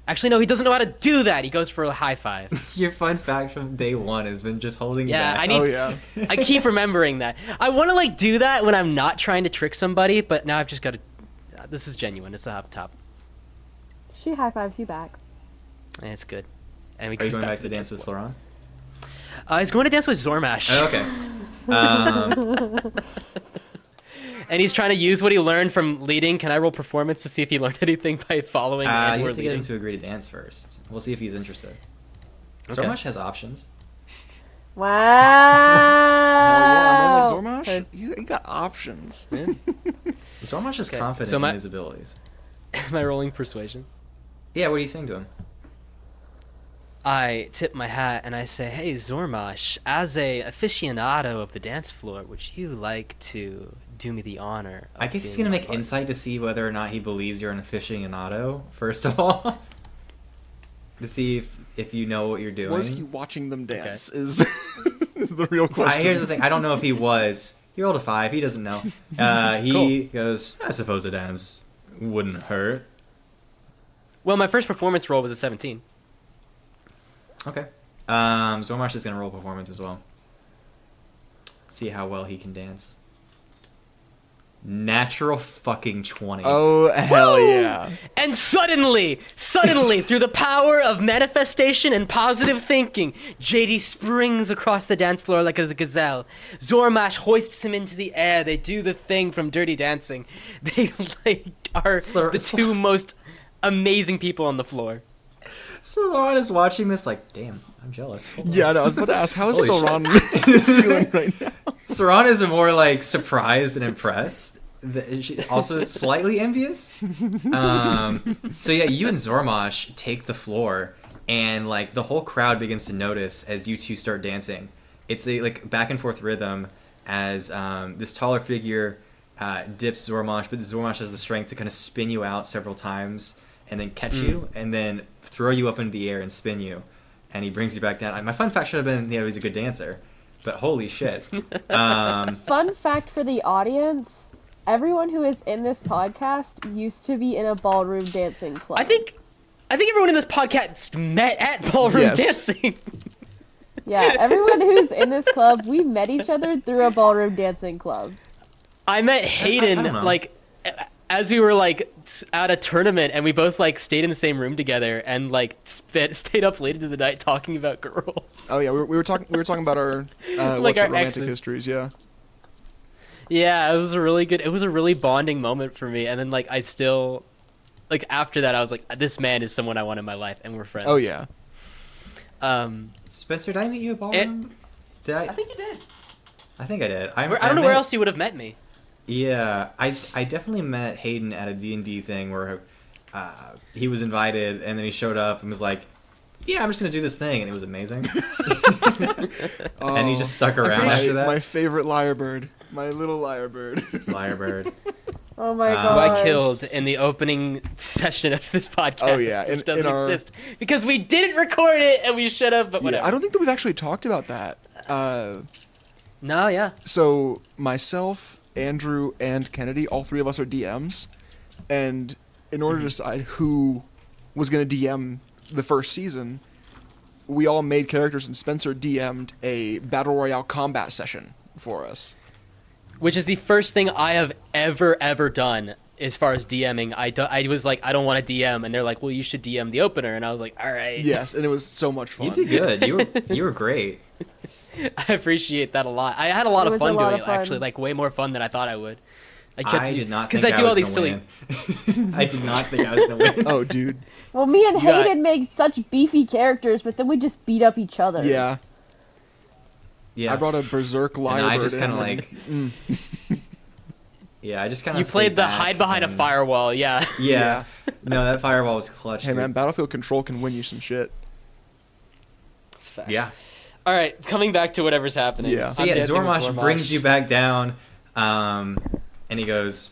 Actually, no, he doesn't know how to do that. He goes for a high five. Your fun fact from day one has been just holding Yeah, back. Oh yeah. I keep remembering that. I want to like do that when I'm not trying to trick somebody, but now I've just got to. This is genuine. It's up top, She high fives you back. and it's good. And we Are you goes going back to to the dance with floor. Sloran? He's going to dance with Zormash. Oh, okay. And he's trying to use what he learned from leading. Can I roll performance to see if he learned anything by following You and or have to get leading? him to agree to dance first. We'll see if he's interested. Okay. Zormash has options. Wow. Yeah, man, like Zormash, he got options. Zormash is Okay, confident so in his abilities. Am I rolling persuasion? Yeah, what are you saying to him? I tip my hat and I say, "Hey, Zormash, as a aficionado of the dance floor, would you like to do me the honor?" Of I guess he's being gonna my make partner?" insight to see whether or not he believes you're an aficionado, first of all. To see if you know what you're doing. Was he watching them dance? Is is the real question. Here's the thing. I don't know if he was. He rolled a 5. He doesn't know. He goes, I suppose a dance wouldn't hurt. Well, my first performance roll was a 17. Okay. Zormash is going to roll performance as well. See how well he can dance. Natural fucking 20. Oh hell yeah! And suddenly, through the power of manifestation and positive thinking, JD springs across the dance floor like a gazelle. Zormash hoists him into the air. They do the thing from Dirty Dancing. They like are the two most amazing people on the floor. Sauron is watching this like, damn, I'm jealous. Hold on. Yeah, no, I was about to ask, how is Holy Sauron feeling right now? Sauron is more like surprised and impressed. Also slightly envious. So yeah, you and Zormash take the floor, and like the whole crowd begins to notice as you two start dancing. It's a like back and forth rhythm as this taller figure dips Zormash, but Zormash has the strength to kind of spin you out several times and then catch you and then throw you up into the air and spin you, and he brings you back down. My fun fact should have been, he's a good dancer, but holy shit. Fun fact for the audience: everyone who is in this podcast used to be in a ballroom dancing club. I think everyone in this podcast met at ballroom Yes. dancing. Yeah, everyone who's in this club, we met each other through a ballroom dancing club. I met I Hayden don't know. like as we were like at a tournament, and we both like stayed in the same room together and like stayed up late into the night talking about girls. Oh yeah, we were talking about our Like our romantic exes. histories. Yeah. Yeah, it was a really bonding moment for me. And then like I still like after that I was like, this man is someone I want in my life, and we're friends. Oh yeah. Spencer, did I meet you at ballroom? Did I? I think you did. I think I did. I don't know where else you would have met me. Yeah, I definitely met Hayden at a D&D thing where he was invited, and then he showed up and was like, yeah, I'm just going to do this thing, and it was amazing. And he just stuck around after that. My favorite lyrebird. My little lyrebird. Lyrebird. Oh my Who god! Who I killed in the opening session of this podcast. Oh, yeah, which in doesn't our- exist because we didn't record it and we should have, but whatever. Yeah, I don't think that we've actually talked about that. No, yeah. So myself, Andrew, and Kennedy, all three of us are DMs, and in order to decide who was going to DM the first season, we all made characters, and Spencer DM'd a battle royale combat session for us. Which is the first thing I have ever done as far as DMing. I was like, I don't want to DM, and they're like, well, you should DM the opener, and I was like, all right. Yes, and it was so much fun. You did good. You were great. I appreciate that a lot. I had a lot It of was fun a lot doing of it, actually, fun. like way more fun than I thought I would. I did not think I do I all was these going silly. to win. I did not think I was going to win. Oh, dude. Well, me and You got- Hayden made such beefy characters, but then we just beat up each other. Yeah. Yeah. I brought a berserk and lyrebird I just kind of in, like... and- Yeah, I just kind of You played the hide behind a firewall, yeah. Yeah. No, that firewall was clutch. Hey dude. man, Battlefield Control can win you some shit. It's fast. Yeah. All right, coming back to whatever's happening. Yeah. So I'm yeah, dancing with Zormash brings you back down, and he goes,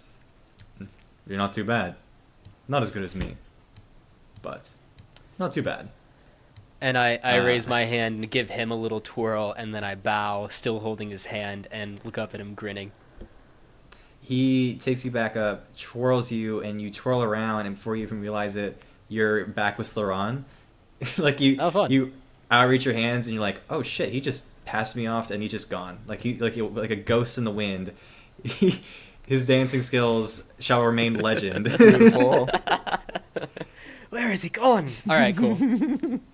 "You're not too bad. Not as good as me, but not too bad." And I raise my hand and give him a little twirl, and then I bow, still holding his hand, and look up at him grinning. He takes you back up, twirls you, and you twirl around, and before you even realize it, you're back with Slaron. Like Oh, fun. you outreach your hands, and you're like, "Oh shit!" He just passed me off, and he's just gone. Like like a ghost in the wind. His dancing skills shall remain legend. Beautiful. Where is he going? All right, cool.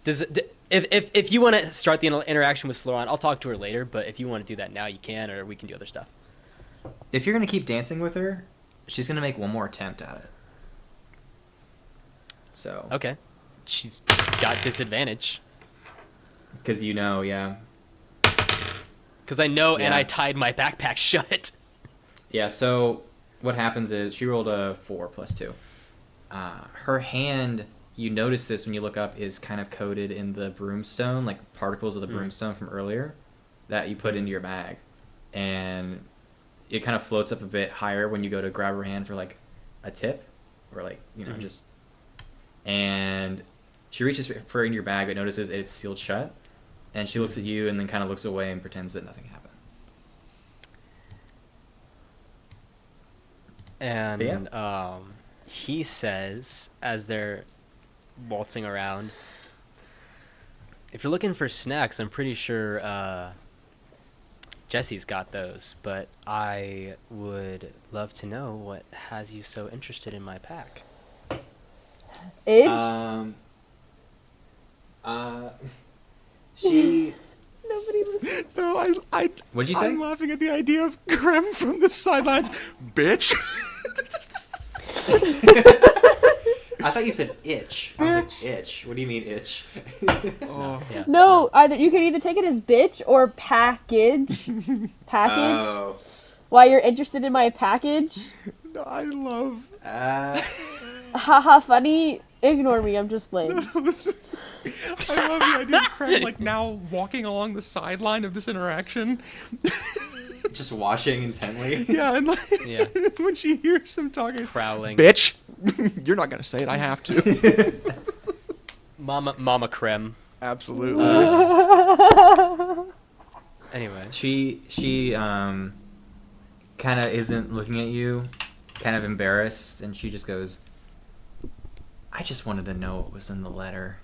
If you want to start the interaction with Slaron, I'll talk to her later. But if you want to do that now, you can, or we can do other stuff. If you're gonna keep dancing with her, she's gonna make one more attempt at it. So. Okay. She's got disadvantage. Because yeah. Because I know, and Yeah. I tied my backpack shut. Yeah, so what happens is she rolled a 4 plus 2. Her hand, you notice this when you look up, is kind of coated in the broomstone, like particles of the broomstone from earlier that you put into your bag. And it kind of floats up a bit higher when you go to grab her hand for like a tip or like, just. And she reaches for it in your bag but notices it's sealed shut. And she looks at you and then kind of looks away and pretends that nothing happened. And he says, as they're waltzing around, if you're looking for snacks, I'm pretty sure Jesse's got those, but I would love to know what has you so interested in my pack. Itch? She... Nobody listens. No, I. What'd you say? I'm laughing at the idea of Graham from the sidelines. Bitch. I thought you said itch. I was like, itch? What do you mean itch? Oh. Yeah. No, you can either take it as bitch or package. Package? Oh. Why you're interested in my package? No, I love. Haha, funny. Ignore me, I'm just lame. I love the idea of Graham like now walking along the sideline of this interaction. Just watching intently. Yeah, and like Yeah. when she hears him talking, it's, Prowling. bitch. You're not gonna say it. I have to. Mama creme. Absolutely. Anyway. She kind of isn't looking at you, kind of embarrassed, and she just goes, "I just wanted to know what was in the letter."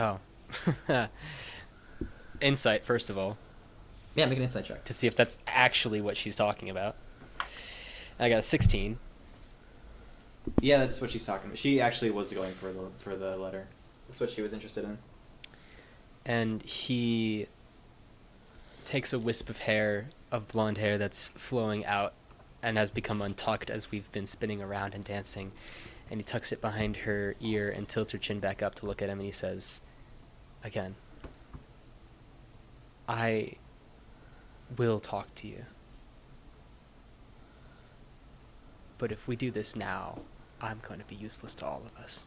Oh. Insight, first of all, Yeah, make an insight check. to see if that's actually what she's talking about. I got a 16. Yeah, that's what she's talking about. She actually was going for the letter. That's what she was interested in. And he takes a wisp of blonde hair that's flowing out and has become untucked as we've been spinning around and dancing, and he tucks it behind her ear and tilts her chin back up to look at him, and he says, again, I will talk to you. But if we do this now, I'm going to be useless to all of us.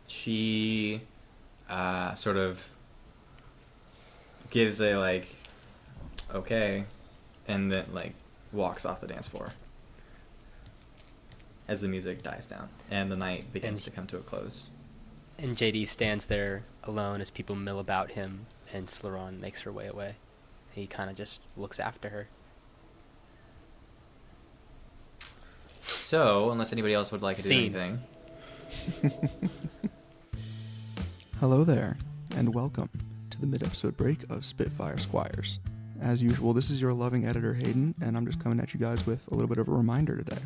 She sort of gives a like, okay, and then like walks off the dance floor as the music dies down and the night begins to come to a close. And JD stands there alone as people mill about him, and Slaron makes her way away. He kind of just looks after her. So, unless anybody else would like to do Scene. anything. Hello there, and welcome to the mid-episode break of Spitfire Squires. As usual, this is your loving editor, Hayden, and I'm just coming at you guys with a little bit of a reminder today.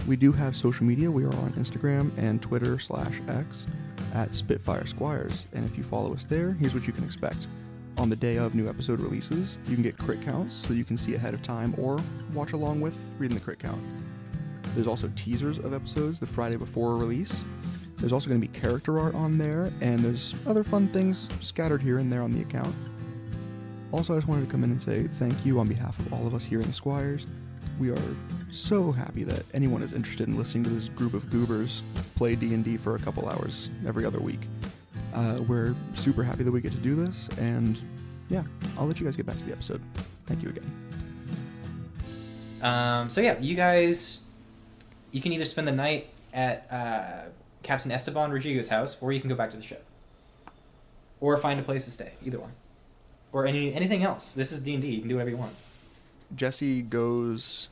We do have social media. We are on Instagram and Twitter/X at Spitfire Squires, and if you follow us there, here's what you can expect. On the day of new episode releases, you can get crit counts so you can see ahead of time or watch along with reading the crit count. There's also teasers of episodes the Friday before a release. There's also going to be character art on there, and there's other fun things scattered here and there on the account. Also, I just wanted to come in and say thank you on behalf of all of us here in the Squires. We are so happy that anyone is interested in listening to this group of goobers play D&D for a couple hours every other week. We're super happy that we get to do this, and yeah, I'll let you guys get back to the episode. Thank you again. So yeah, you guys, you can either spend the night at Captain Esteban Rodrigo's house, or you can go back to the ship, or find a place to stay. Either one, or anything else. This is D&D. You can do whatever you want. Jesse goes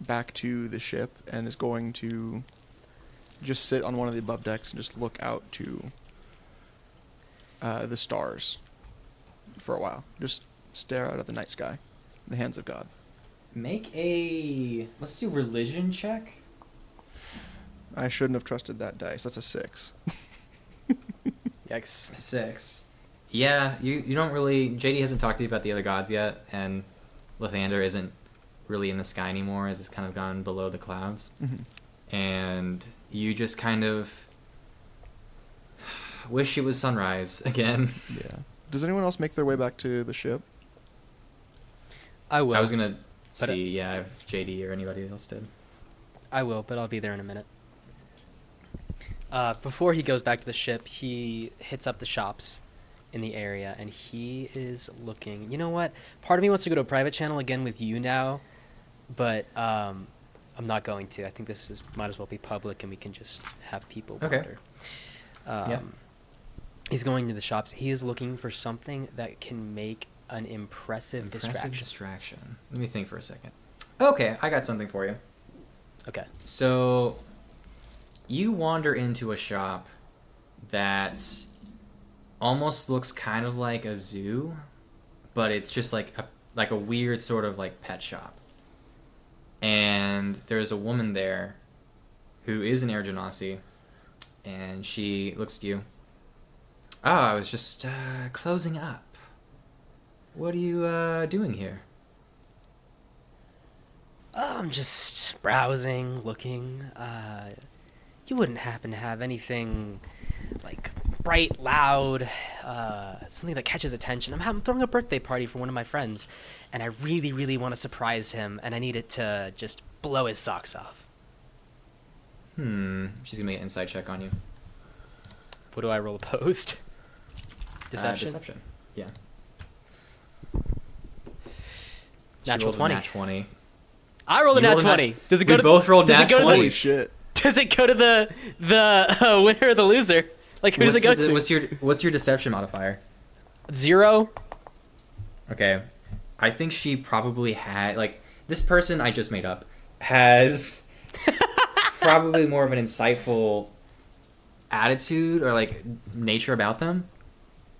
back to the ship and is going to just sit on one of the above decks and just look out to the stars for a while. Just stare out at the night sky, the hands of God. Let's do religion check. I shouldn't have trusted that dice. That's a 6. Yikes. 6. Yeah, you don't really... JD hasn't talked to you about the other gods yet, and Lathander isn't really in the sky anymore, as it's kind of gone below the clouds. Mm-hmm. And you just kind of wish it was sunrise again. Yeah. Does anyone else make their way back to the ship? I will. I was going to see, if JD or anybody else did. I will, but I'll be there in a minute. Before he goes back to the ship, he hits up the shops in the area, and he is looking... You know what? Part of me wants to go to a private channel again with you now, but I'm not going to. I think this might as well be public, and we can just have people wander. Yeah. He's going to the shops. He is looking for something that can make an impressive distraction. Let me think for a second. Okay, I got something for you. Okay. So, you wander into a shop that almost looks kind of like a zoo, but it's just like a weird sort of like pet shop. And there's a woman there who is an Air Genasi, and she looks at you. Oh, I was just closing up. What are you doing here? Oh, I'm just browsing, looking. You wouldn't happen to have anything like bright, loud, something that catches attention. I'm throwing a birthday party for one of my friends, and I really, really want to surprise him, and I need it to just blow his socks off. She's gonna make an insight check on you. What do I roll opposed? Deception? Deception. Yeah. Natural 20. Nat 20. I rolled a You nat rolled a nat- 20. Does it We go to both rolled does nat it go to 20. Holy shit. Does it go to the winner or the loser? Like, who does it go to? What's your deception modifier? 0. Okay. I think she probably had, like, this person I just made up has probably more of an insightful attitude or, like, nature about them.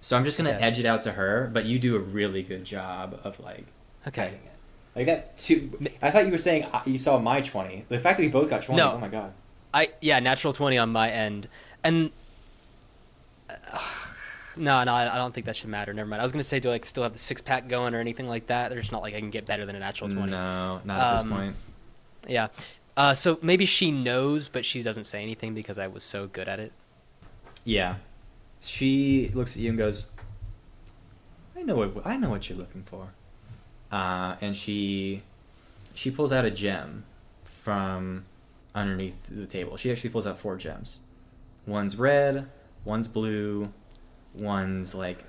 So I'm just going to Okay. edge it out to her, but you do a really good job of, like, Okay. hiding it. Like, I thought you were saying you saw my 20. The fact that we both got 20s, No. oh my god. Natural 20 on my end. And no, I don't think that should matter. Never mind. I was gonna say, do I like still have the 6-pack going or anything like that? There's not like I can get better than a natural 20. No, not at this point. Yeah. So maybe she knows, but she doesn't say anything because I was so good at it. Yeah. She looks at you and goes, I know what you're looking for. And she pulls out a gem from underneath the table. She actually pulls out 4 gems. One's red, one's blue, one's like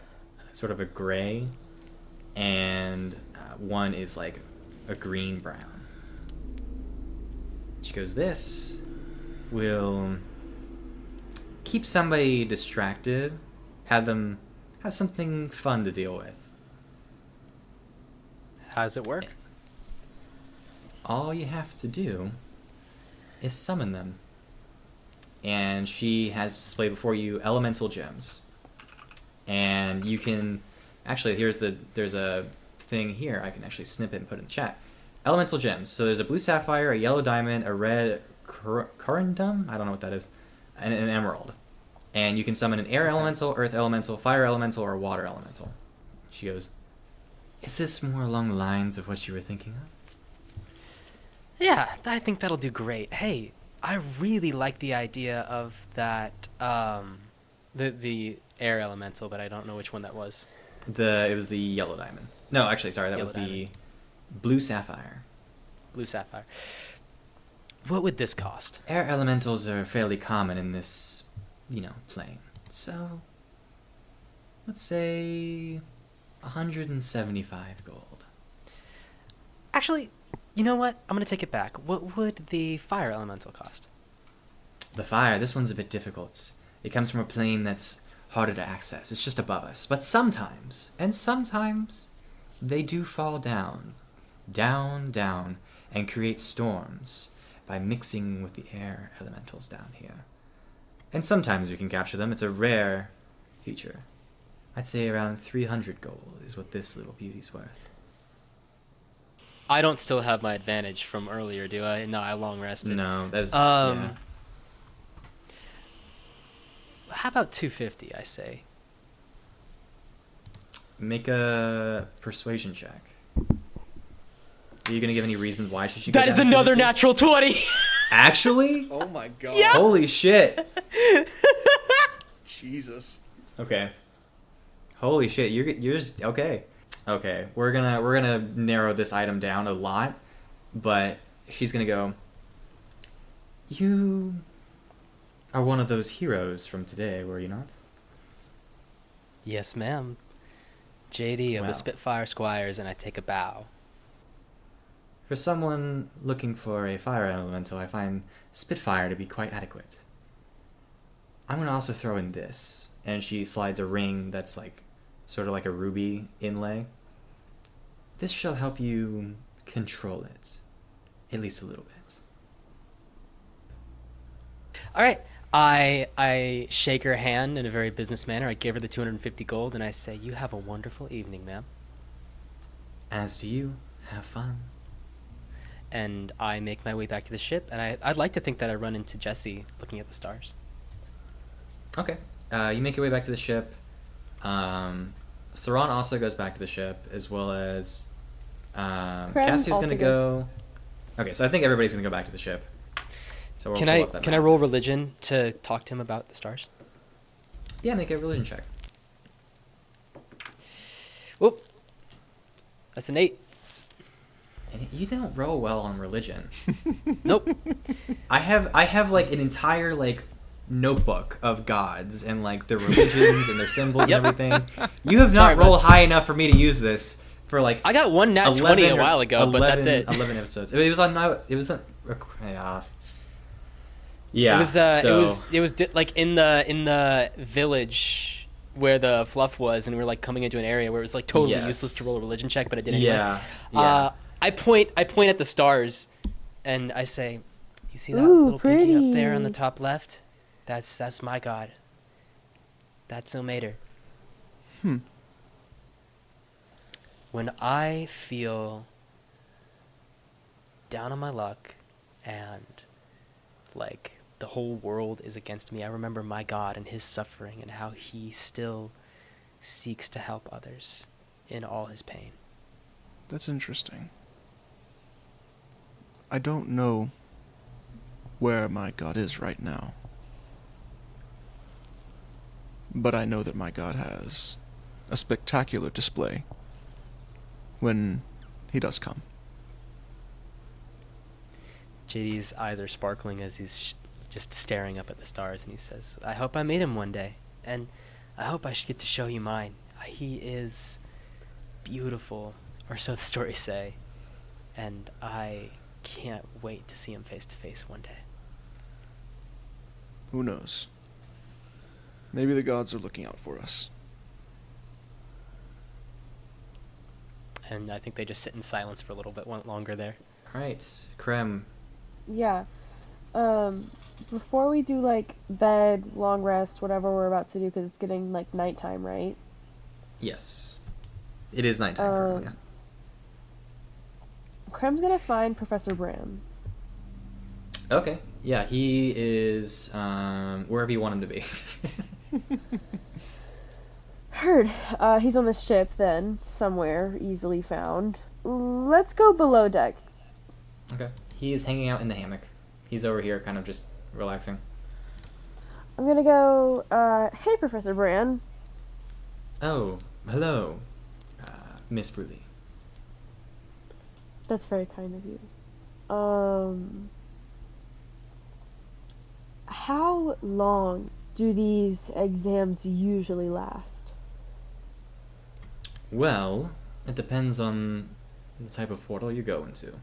sort of a gray, and one is like a green-brown. She goes, this will keep somebody distracted, have something fun to deal with. How does it work? All you have to do is summon them. And she has displayed before you elemental gems. And you can... Actually, there's a thing here. I can actually snip it and put it in the chat. Elemental gems. So there's a blue sapphire, a yellow diamond, a red corundum? I don't know what that is. And an emerald. And you can summon an air elemental, earth elemental, fire elemental, or water elemental. She goes, is this more along the lines of what you were thinking of? Yeah, I think that'll do great. Hey, I really like the idea of that, the air elemental, but I don't know which one that was. It was the yellow diamond. No, actually, sorry, that Yellow was the diamond. blue sapphire. Blue sapphire. What would this cost? Air elementals are fairly common in this, plane. So, let's say 175 gold. Actually, you know what? I'm gonna take it back. What would the fire elemental cost? The fire, this one's a bit difficult. It comes from a plane that's harder to access. It's just above us. But sometimes, they do fall down, down, and create storms by mixing with the air elementals down here. And sometimes we can capture them. It's a rare feature. I'd say around 300 gold is what this little beauty's worth. I don't still have my advantage from earlier, do I? No, I long rested. No, that's... How about 250, I say? Make a persuasion check. Are you going to give any reasons why she should get That is down another 250? natural 20! Actually? Oh my god. Yeah. Holy shit. Jesus. Okay. Holy shit, you're just, okay. Okay, we're gonna narrow this item down a lot, but she's gonna go, you are one of those heroes from today, were you not? Yes, ma'am. JD of Wow. the Spitfire Squires, and I take a bow. For someone looking for a fire elemental, I find Spitfire to be quite adequate. I'm gonna also throw in this, and she slides a ring that's like, sort of like a ruby inlay. This shall help you control it, at least a little bit. All right. I shake her hand in a very business manner. I give her the 250 gold, and I say, "You have a wonderful evening, ma'am." As do you, have fun. And I make my way back to the ship, and I'd like to think that I run into Jesse looking at the stars. Okay. You make your way back to the ship. Saran also goes back to the ship, as well as Cassie's also gonna go. Okay, so I think everybody's gonna go back to the ship. So we'll Can pull I up that can I map. roll religion to talk to him about the stars? Yeah, make a religion check. Whoop. That's an 8. And you don't roll well on religion. Nope. I have like an entire like notebook of gods and like their religions and their symbols Yep. and everything. You have Sorry, not rolled bud. high enough for me to use this for like I got one nat 20 a while ago, but that's it. 11 episodes. It was on. Yeah. It was like in the village where the fluff was, and we were like coming into an area where it was like totally Yes. useless to roll a religion check, but I did anyway. Yeah. I point at the stars, and I say, "You see that Ooh, little pinky up there on the pretty. top left? That's my god. That's Ilmater. When I feel down on my luck and like the whole world is against me, I remember my God and his suffering and how he still seeks to help others in all his pain." That's interesting. I don't know where my god is right now. But I know that my god has a spectacular display when he does come. JD's eyes are sparkling as he's just staring up at the stars, and he says, "I hope I meet him one day, and I hope I should get to show you mine. He is beautiful, or so the stories say, and I can't wait to see him face to face one day." Who knows? Maybe the gods are looking out for us. And I think they just sit in silence for a little bit longer there. All right, Krem. Yeah. Before we do like bed, long rest, whatever we're about to do, because it's getting like nighttime, right? Yes, it is nighttime currently. Yeah. Krem's gonna find Professor Bram. Okay. Yeah, he is wherever you want him to be. Heard. He's on the ship then, somewhere easily found. Let's go below deck. Okay. He is hanging out in the hammock. He's over here, kind of just relaxing. I'm gonna go, hey, Professor Bran. Oh, Hello, Miss Bruley. That's very kind of you. How long do these exams usually last? Well, it depends on the type of portal you go into.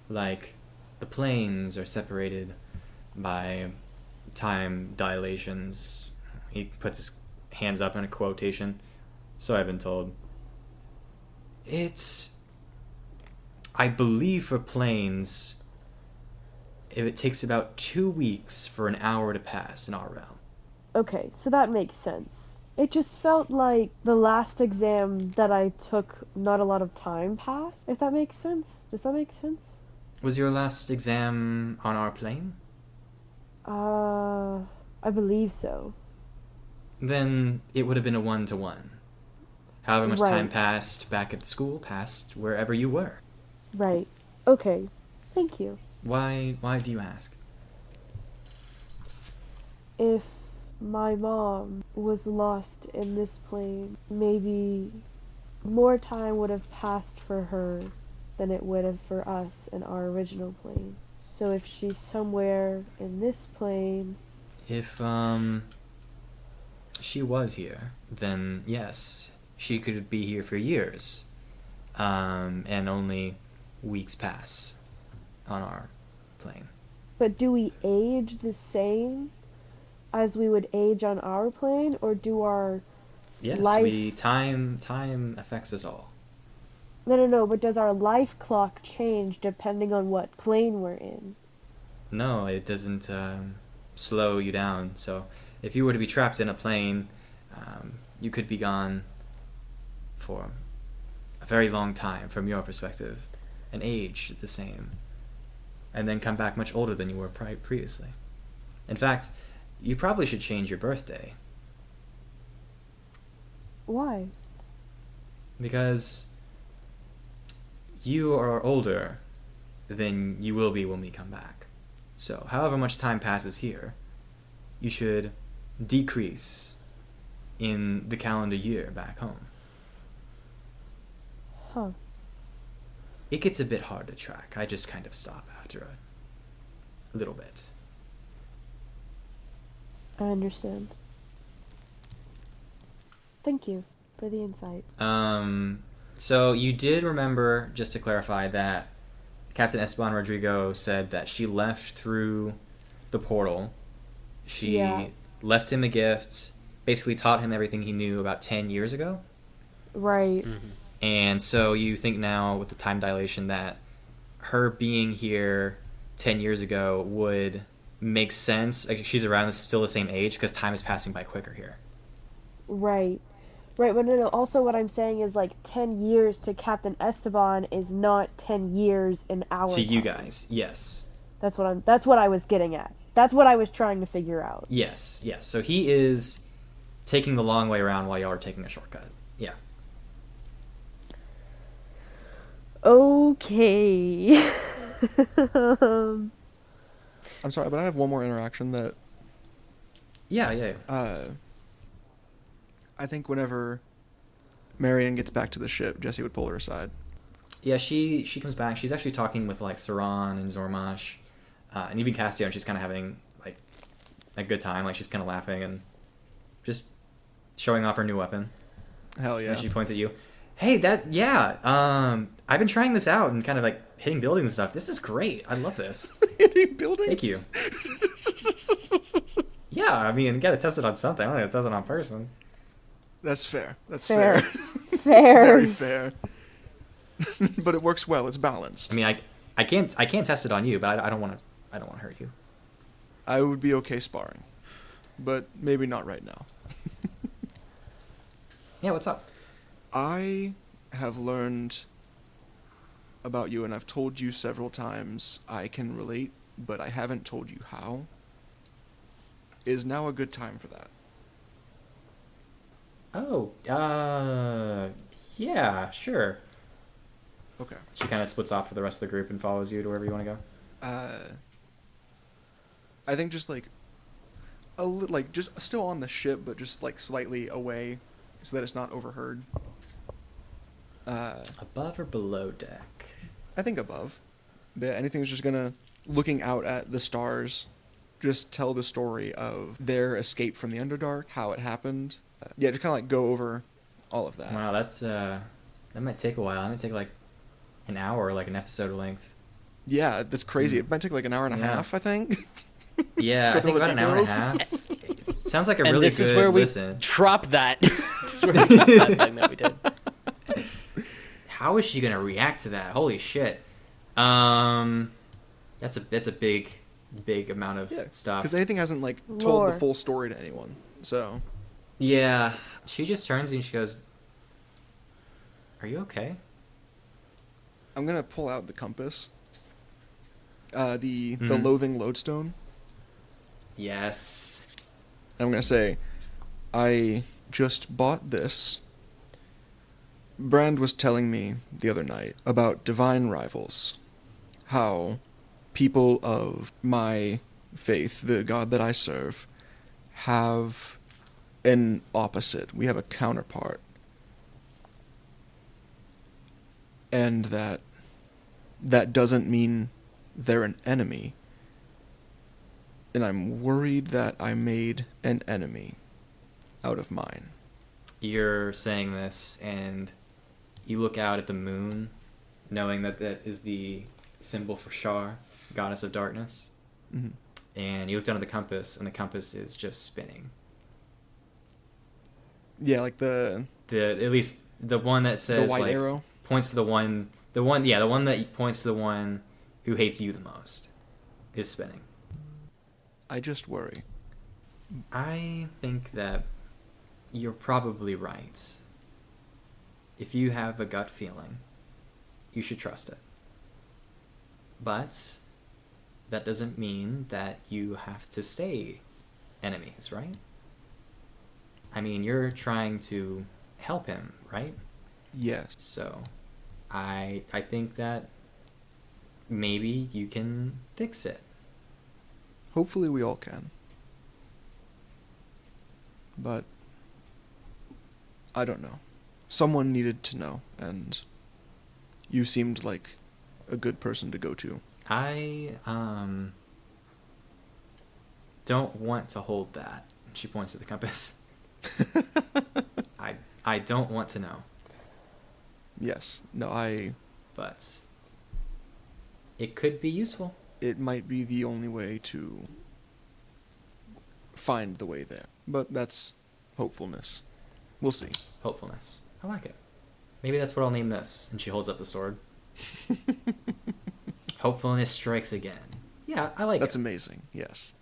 Like, the planes are separated by time dilations. He puts his hands up in a quotation. So I've been told. I believe for planes, it takes about 2 weeks for an hour to pass in our realm. Okay, so that makes sense. It just felt like the last exam that I took, not a lot of time passed, if that makes sense. Does that make sense? Was your last exam on our plane? I believe so. Then it would have been a 1-to-1. However much time Right. passed back at the school passed wherever you were. Right. Okay. Thank you. Why do you ask? If my mom was lost in this plane, maybe more time would have passed for her than it would have for us in our original plane. So if she's somewhere in this plane, If she was here, then yes, she could be here for years. And only weeks pass on our plane. but do we age the same as we would age on our plane, or do our Yes, life... time affects us all. No, but does our life clock change depending on what plane we're in? No, it doesn't slow you down. So if you were to be trapped in a plane, you could be gone for a very long time from your perspective and age the same, and then come back much older than you were previously. In fact, you probably should change your birthday, Why? because you are older than you will be when we come back. So however much time passes here, you should decrease in the calendar year back home. Huh. It gets a bit hard to track. I just kind of stop after a little bit. I understand. Thank you for the insight. So you did remember, just to clarify, that Captain Esteban Rodrigo said that she left through the portal. She Yeah. left him a gift, basically taught him everything he knew about 10 years ago. Right. And so you think now, with the time dilation, that her being here 10 years ago would make sense. Like, she's around still the same age because time is passing by quicker here. Right. Right, but no, also what I'm saying is like 10 years to Captain Esteban is not 10 years in our To you time. guys, yes. That's what I was getting at. That's what I was trying to figure out. Yes. So he is taking the long way around while y'all are taking a shortcut. Yeah. Okay. I'm sorry, but I have one more interaction that Yeah. I think whenever Marion gets back to the ship, Jesse would pull her aside. Yeah, she comes back. She's actually talking with, like, Saran and Zormash, and even Castiel, and she's kind of having, like, a good time. Like, she's kind of laughing and just showing off her new weapon. Hell yeah. And she points at you. Hey, I've been trying this out and kind of, like, hitting buildings and stuff. This is great. I love this. Hitting buildings? Thank you. Yeah, I mean, you gotta test it on something. I don't gotta test it on person. That's fair. That's Fair. fair. It's Fair. very fair. But it works well. It's balanced. I mean, I can't test it on you, but I don't want to hurt you. I would be okay sparring, but maybe not right now. Yeah, what's up? I have learned about you, and I've told you several times I can relate, but I haven't told you how. Is now a good time for that? Oh, yeah, sure. Okay. She kind of splits off for the rest of the group and follows you to wherever you want to go. I think just like just still on the ship, but just like slightly away, so that it's not overheard. Above or below deck? I think above. But anything that's just gonna, looking out at the stars, just tell the story of their escape from the Underdark, how it happened. Yeah, just kind of like go over all of that. Wow, that's that might take a while. That might take like an hour, like an episode length. Yeah, that's crazy. It might take like an hour and a Yeah. half, I think. Yeah, I With all think the about an hour and a details. half. It sounds like a And really this good is where we listen. drop that. This is where we drop that thing that we did. How is she gonna react to that? Holy shit. That's a big amount of stuff. Because anything hasn't like told Lore. the full story to anyone. So Yeah, she just turns and she goes, "Are you okay?" I'm gonna pull out the compass. The Mhm. loathing lodestone. Yes. I'm gonna say, I just bought this. Brand was telling me the other night about divine rivals. How people of my faith, the God that I serve, have an opposite. We have a counterpart. And that doesn't mean they're an enemy. And I'm worried that I made an enemy out of mine. You're saying this, and you look out at the moon, knowing that that is the symbol for Shar, goddess of darkness. Mhm. And you look down at the compass, and the compass is just spinning. Yeah, like the At least the one that says white like, arrow. points to the one that points to the one who hates you the most is spinning. I just worry. I think that you're probably right. If you have a gut feeling, you should trust it. But that doesn't mean that you have to stay enemies, right? I mean, you're trying to help him, right? Yes. So I think that maybe you can fix it. Hopefully we all can. But I don't know. Someone needed to know, and you seemed like a good person to go to. I don't want to hold that. She points to the compass. I don't want to know, Yes. No, but it could be useful. it might be the only way to find the way there. But that's hopefulness. We'll see. Hopefulness. I like it. Maybe that's what I'll name this. And she holds up the sword. Hopefulness strikes again. Yeah, I like That's it. amazing, yes.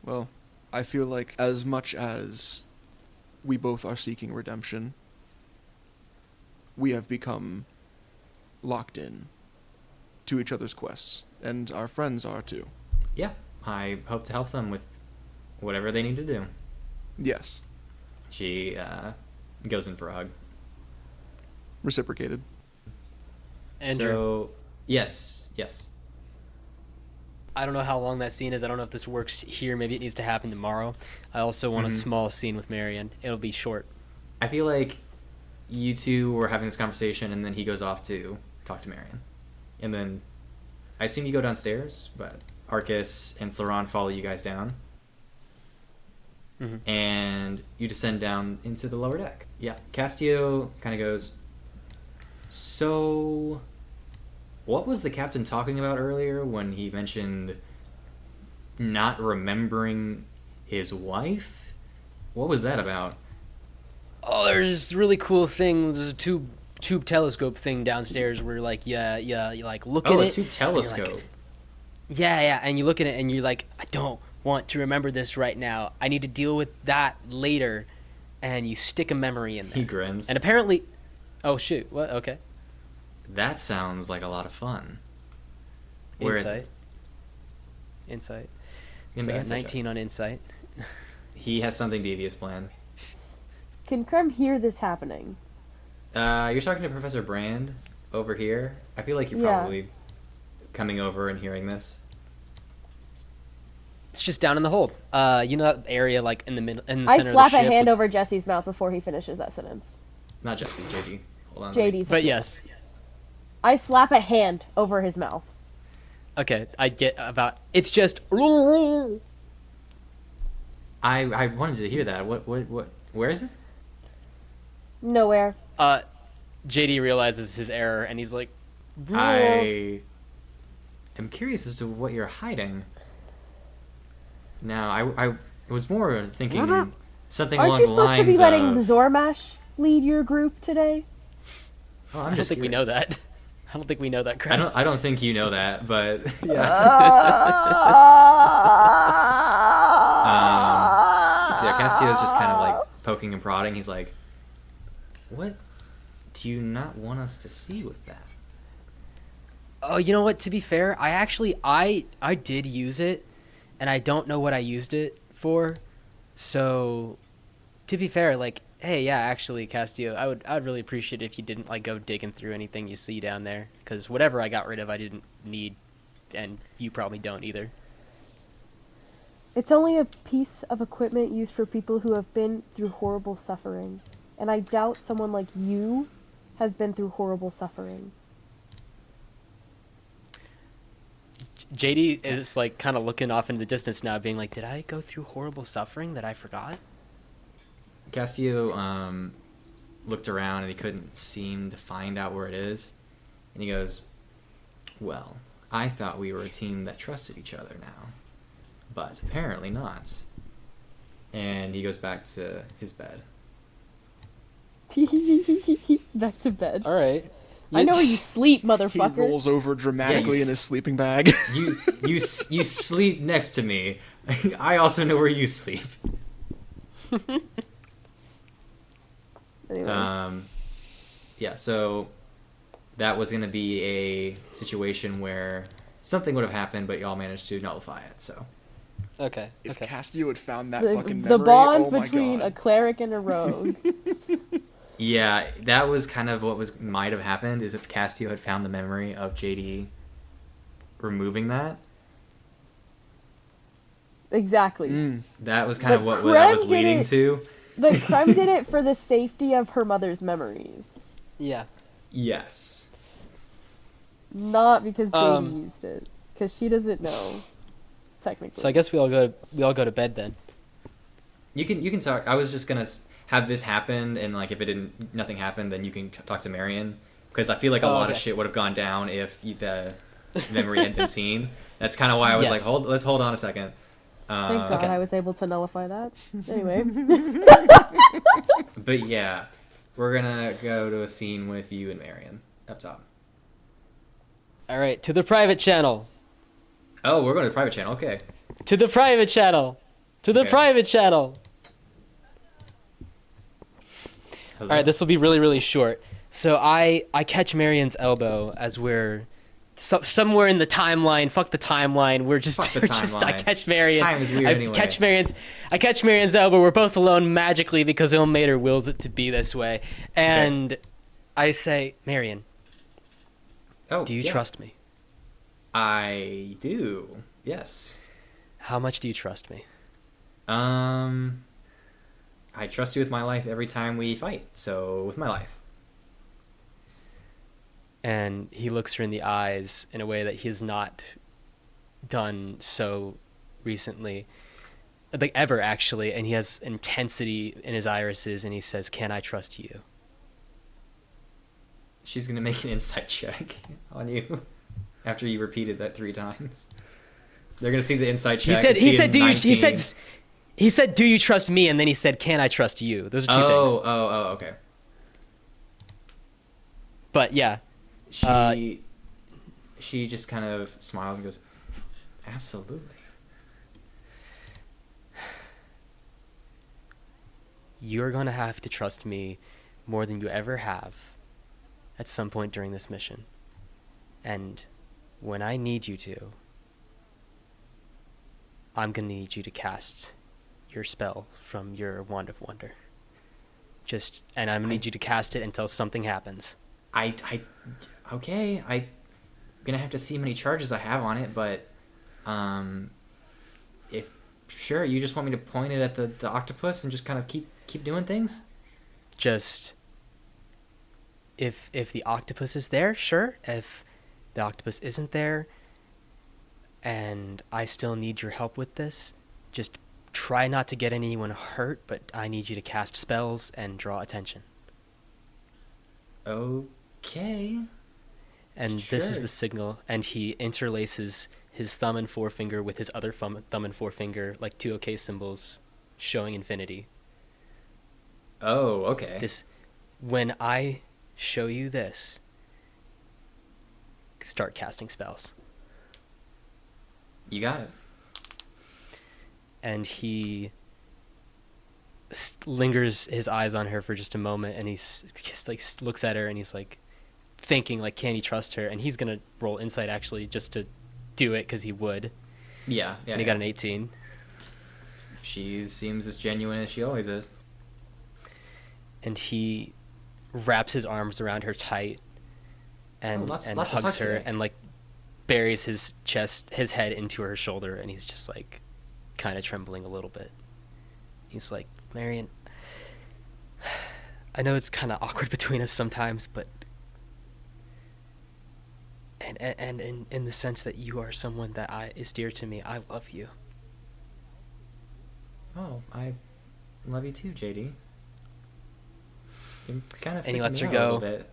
Well, I feel like as much as we both are seeking redemption, we have become locked in to each other's quests, and our friends are too. Yeah, I hope to help them with whatever they need to do. Yes, She goes in for a hug. reciprocated. Andrew, So, yes. I don't know how long that scene is. I don't know if this works here. Maybe it needs to happen tomorrow. I also want a Mhm. small scene with Marion. It'll be short. I feel like you two were having this conversation, and then he goes off to talk to Marion. And then I assume you go downstairs, but Arcus and Slaron follow you guys down. Mhm. And you descend down into the lower deck. Yeah, Castio kind of goes, so what was the captain talking about earlier when he mentioned not remembering his wife? What was that about? Oh, there's this really cool thing. There's a tube telescope thing downstairs where like you like look at Oh, it. a tube and you're like, telescope. yeah, and you look at it and you're like, I don't want to remember this right now. I need to deal with that later. And you stick a memory in there. He grins. And apparently, oh shoot, what? Okay. That sounds like a lot of fun. Where is Insight. it? Insight. Give So me I got insight 19 on insight. He has something devious planned. Can Krem hear this happening? You're talking to Professor Brand over here. I feel like you're Yeah. probably coming over and hearing this. It's just down in the hold. You know that area like in the middle, in the I center slap of the a ship. hand over Jesse's mouth before he finishes that sentence. Not Jesse, JD. Hold on. JD's. But yes. I slap a hand over his mouth. Okay, I get about. It's just. I wanted to hear that. What? Where is it? Nowhere. JD realizes his error and he's like, I am curious as to what you're hiding. Now, I was more thinking something Aren't along you the supposed to be lines letting of. Lead your group today? Oh, I I'm don't just think we know curious. that. I don't think we know that, Craig. I don't think you know that, but yeah. So yeah, Castillo's just kind of like poking and prodding. He's like, "What do you not want us to see with that?" Oh, you know what? To be fair, I did use it, and I don't know what I used it for. So, to be fair, like, hey, yeah, actually, Castillo, I'd really appreciate it if you didn't like go digging through anything you see down there, because whatever I got rid of, I didn't need, and you probably don't either. It's only a piece of equipment used for people who have been through horrible suffering. And I doubt someone like you has been through horrible suffering. JD is like kind of looking off into the distance now, being like, "Did I go through horrible suffering that I forgot?" Castillo looked around and he couldn't seem to find out where it is, and he goes, "Well, I thought we were a team that trusted each other now, but apparently not." And he goes back to his bed. Back to bed. All right. I know where you sleep, He motherfucker. rolls over dramatically Yeah, in his sleeping bag. You sleep next to me. I also know where you sleep. Anyway. Yeah, so that was going to be a situation where something would have happened, but y'all managed to nullify it. So Okay. If Okay. Castillo had found that The, fucking the memory, bond oh my between God. a cleric and a rogue. yeah, that was kind of what might have happened is if Castillo had found the memory of JD removing that. Exactly. That was kind of But what that was Krem did leading it- to. But Krem did it for the safety of her mother's memories. Yeah. Yes. Not because JD Um, used it. Because she doesn't know, technically. So I guess we all go to bed then. You can talk. I was just gonna have this happen, and like if nothing happened, then you can talk to Marion because I feel like a lot of okay. shit would have gone down if the memory had been seen. That's kind of why I was Yes. like, let's hold on a second. Thank God Okay. I was able to nullify that. Anyway. But yeah, we're gonna go to a scene with you and Marion up top. All right, to the private channel. Oh, we're going to the private channel. Okay. To the private channel. To the Okay. private channel. Hello? All right, this will be really, really short. So I catch Marion's elbow as we're somewhere in the timeline. Fuck the timeline. We're just, Fuck the we're just I timeline. catch Marion. Time is weird I anyway. I catch Marion's elbow. We're both alone magically because Ilmater wills it to be this way. And I say, Marion, Oh, do you yeah. trust me? I do. Yes. How much do you trust me? I trust you with my life every time we fight. So with my life. And he looks her in the eyes in a way that he has not done so recently, like ever actually, and he has intensity in his irises, and he says, "Can I trust you?" She's gonna make an insight check on you after you repeated that 3 times. They're gonna see the insight check. and see a 19. He said, "Do you trust me?" And then he said, "Can I trust you?" Those are two things. Oh, okay. But yeah, She just kind of smiles and goes, "Absolutely." you're gonna have to trust me more than you ever have at some point during this mission. And when I need you to, I'm gonna need you to cast your spell from your Wand of Wonder. And I'm gonna need you to cast it until something happens. Okay, I'm gonna have to see how many charges I have on it, but if sure, you just want me to point it at the octopus and just kind of keep doing things? Just if the octopus is there, sure. If the octopus isn't there and I still need your help with this, just try not to get anyone hurt, but I need you to cast spells and draw attention. Okay. And this is Sure. the signal, and he interlaces his thumb and forefinger with his other thumb and forefinger like two OK symbols showing infinity. Oh, okay. This, when I show you this, start casting spells. You got it. And he lingers his eyes on her for just a moment, and like looks at her, and he's like thinking like, can he trust her? And he's gonna roll insight actually just to do it because he would. Yeah. And he got an 18. She seems as genuine as she always is. And he wraps his arms around her tight and lots of hugs hugs her today. and like buries his head into her shoulder, and he's just like kind of trembling a little bit. He's like, Marion, I know it's kind of awkward between us sometimes, but and in the sense that you are someone that is dear to me, I love you. Oh, I love you too, JD. You're kind of And he freaking lets me her out a little go. bit.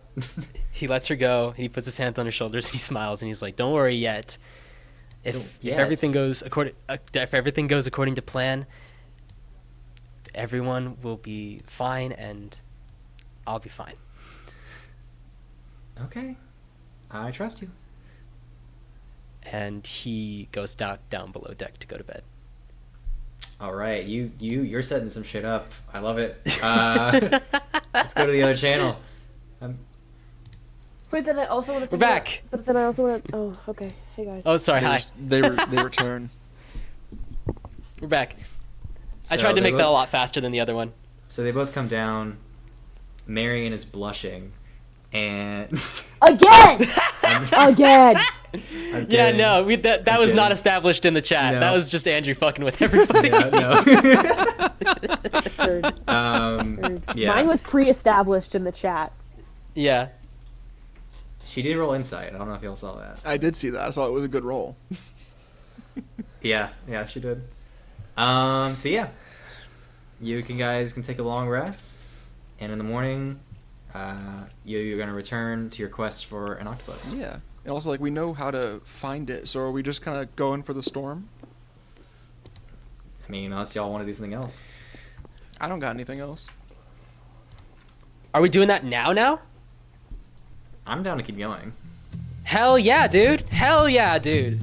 He lets her go. He puts his hand on her shoulders and he smiles and he's like, "Don't worry yet. If Yet. everything goes according to plan, everyone will be fine and I'll be fine." Okay, I trust you. And he goes down below deck to go to bed. All right, you're setting some shit up. I love it. Let's go to the other channel. Wait, then I also want to. We're back. But then I also want to. Oh, okay. Hey guys. Oh, sorry. Hi. They return. We're back. I So tried to they make that a both- lot faster than the other one. So they both come down. Marion is blushing, and Again. Again. I'm Yeah, kidding. no, that I'm was not kidding. established in the chat. No. That was just Andrew fucking with everybody. Yeah, no. Heard. Heard. Yeah. Mine was pre-established in the chat. Yeah. She did roll insight. I don't know if y'all saw that. I did see that. I saw it was a good roll. Yeah, she did. So yeah, guys can take a long rest, and in the morning, you're gonna return to your quest for an octopus. Yeah. And also, like, we know how to find it, so are we just kind of going for the storm? I mean, unless y'all want to do something else. I don't got anything else. Are we doing that now? I'm down to keep going. Hell yeah, dude. Hell yeah, dude.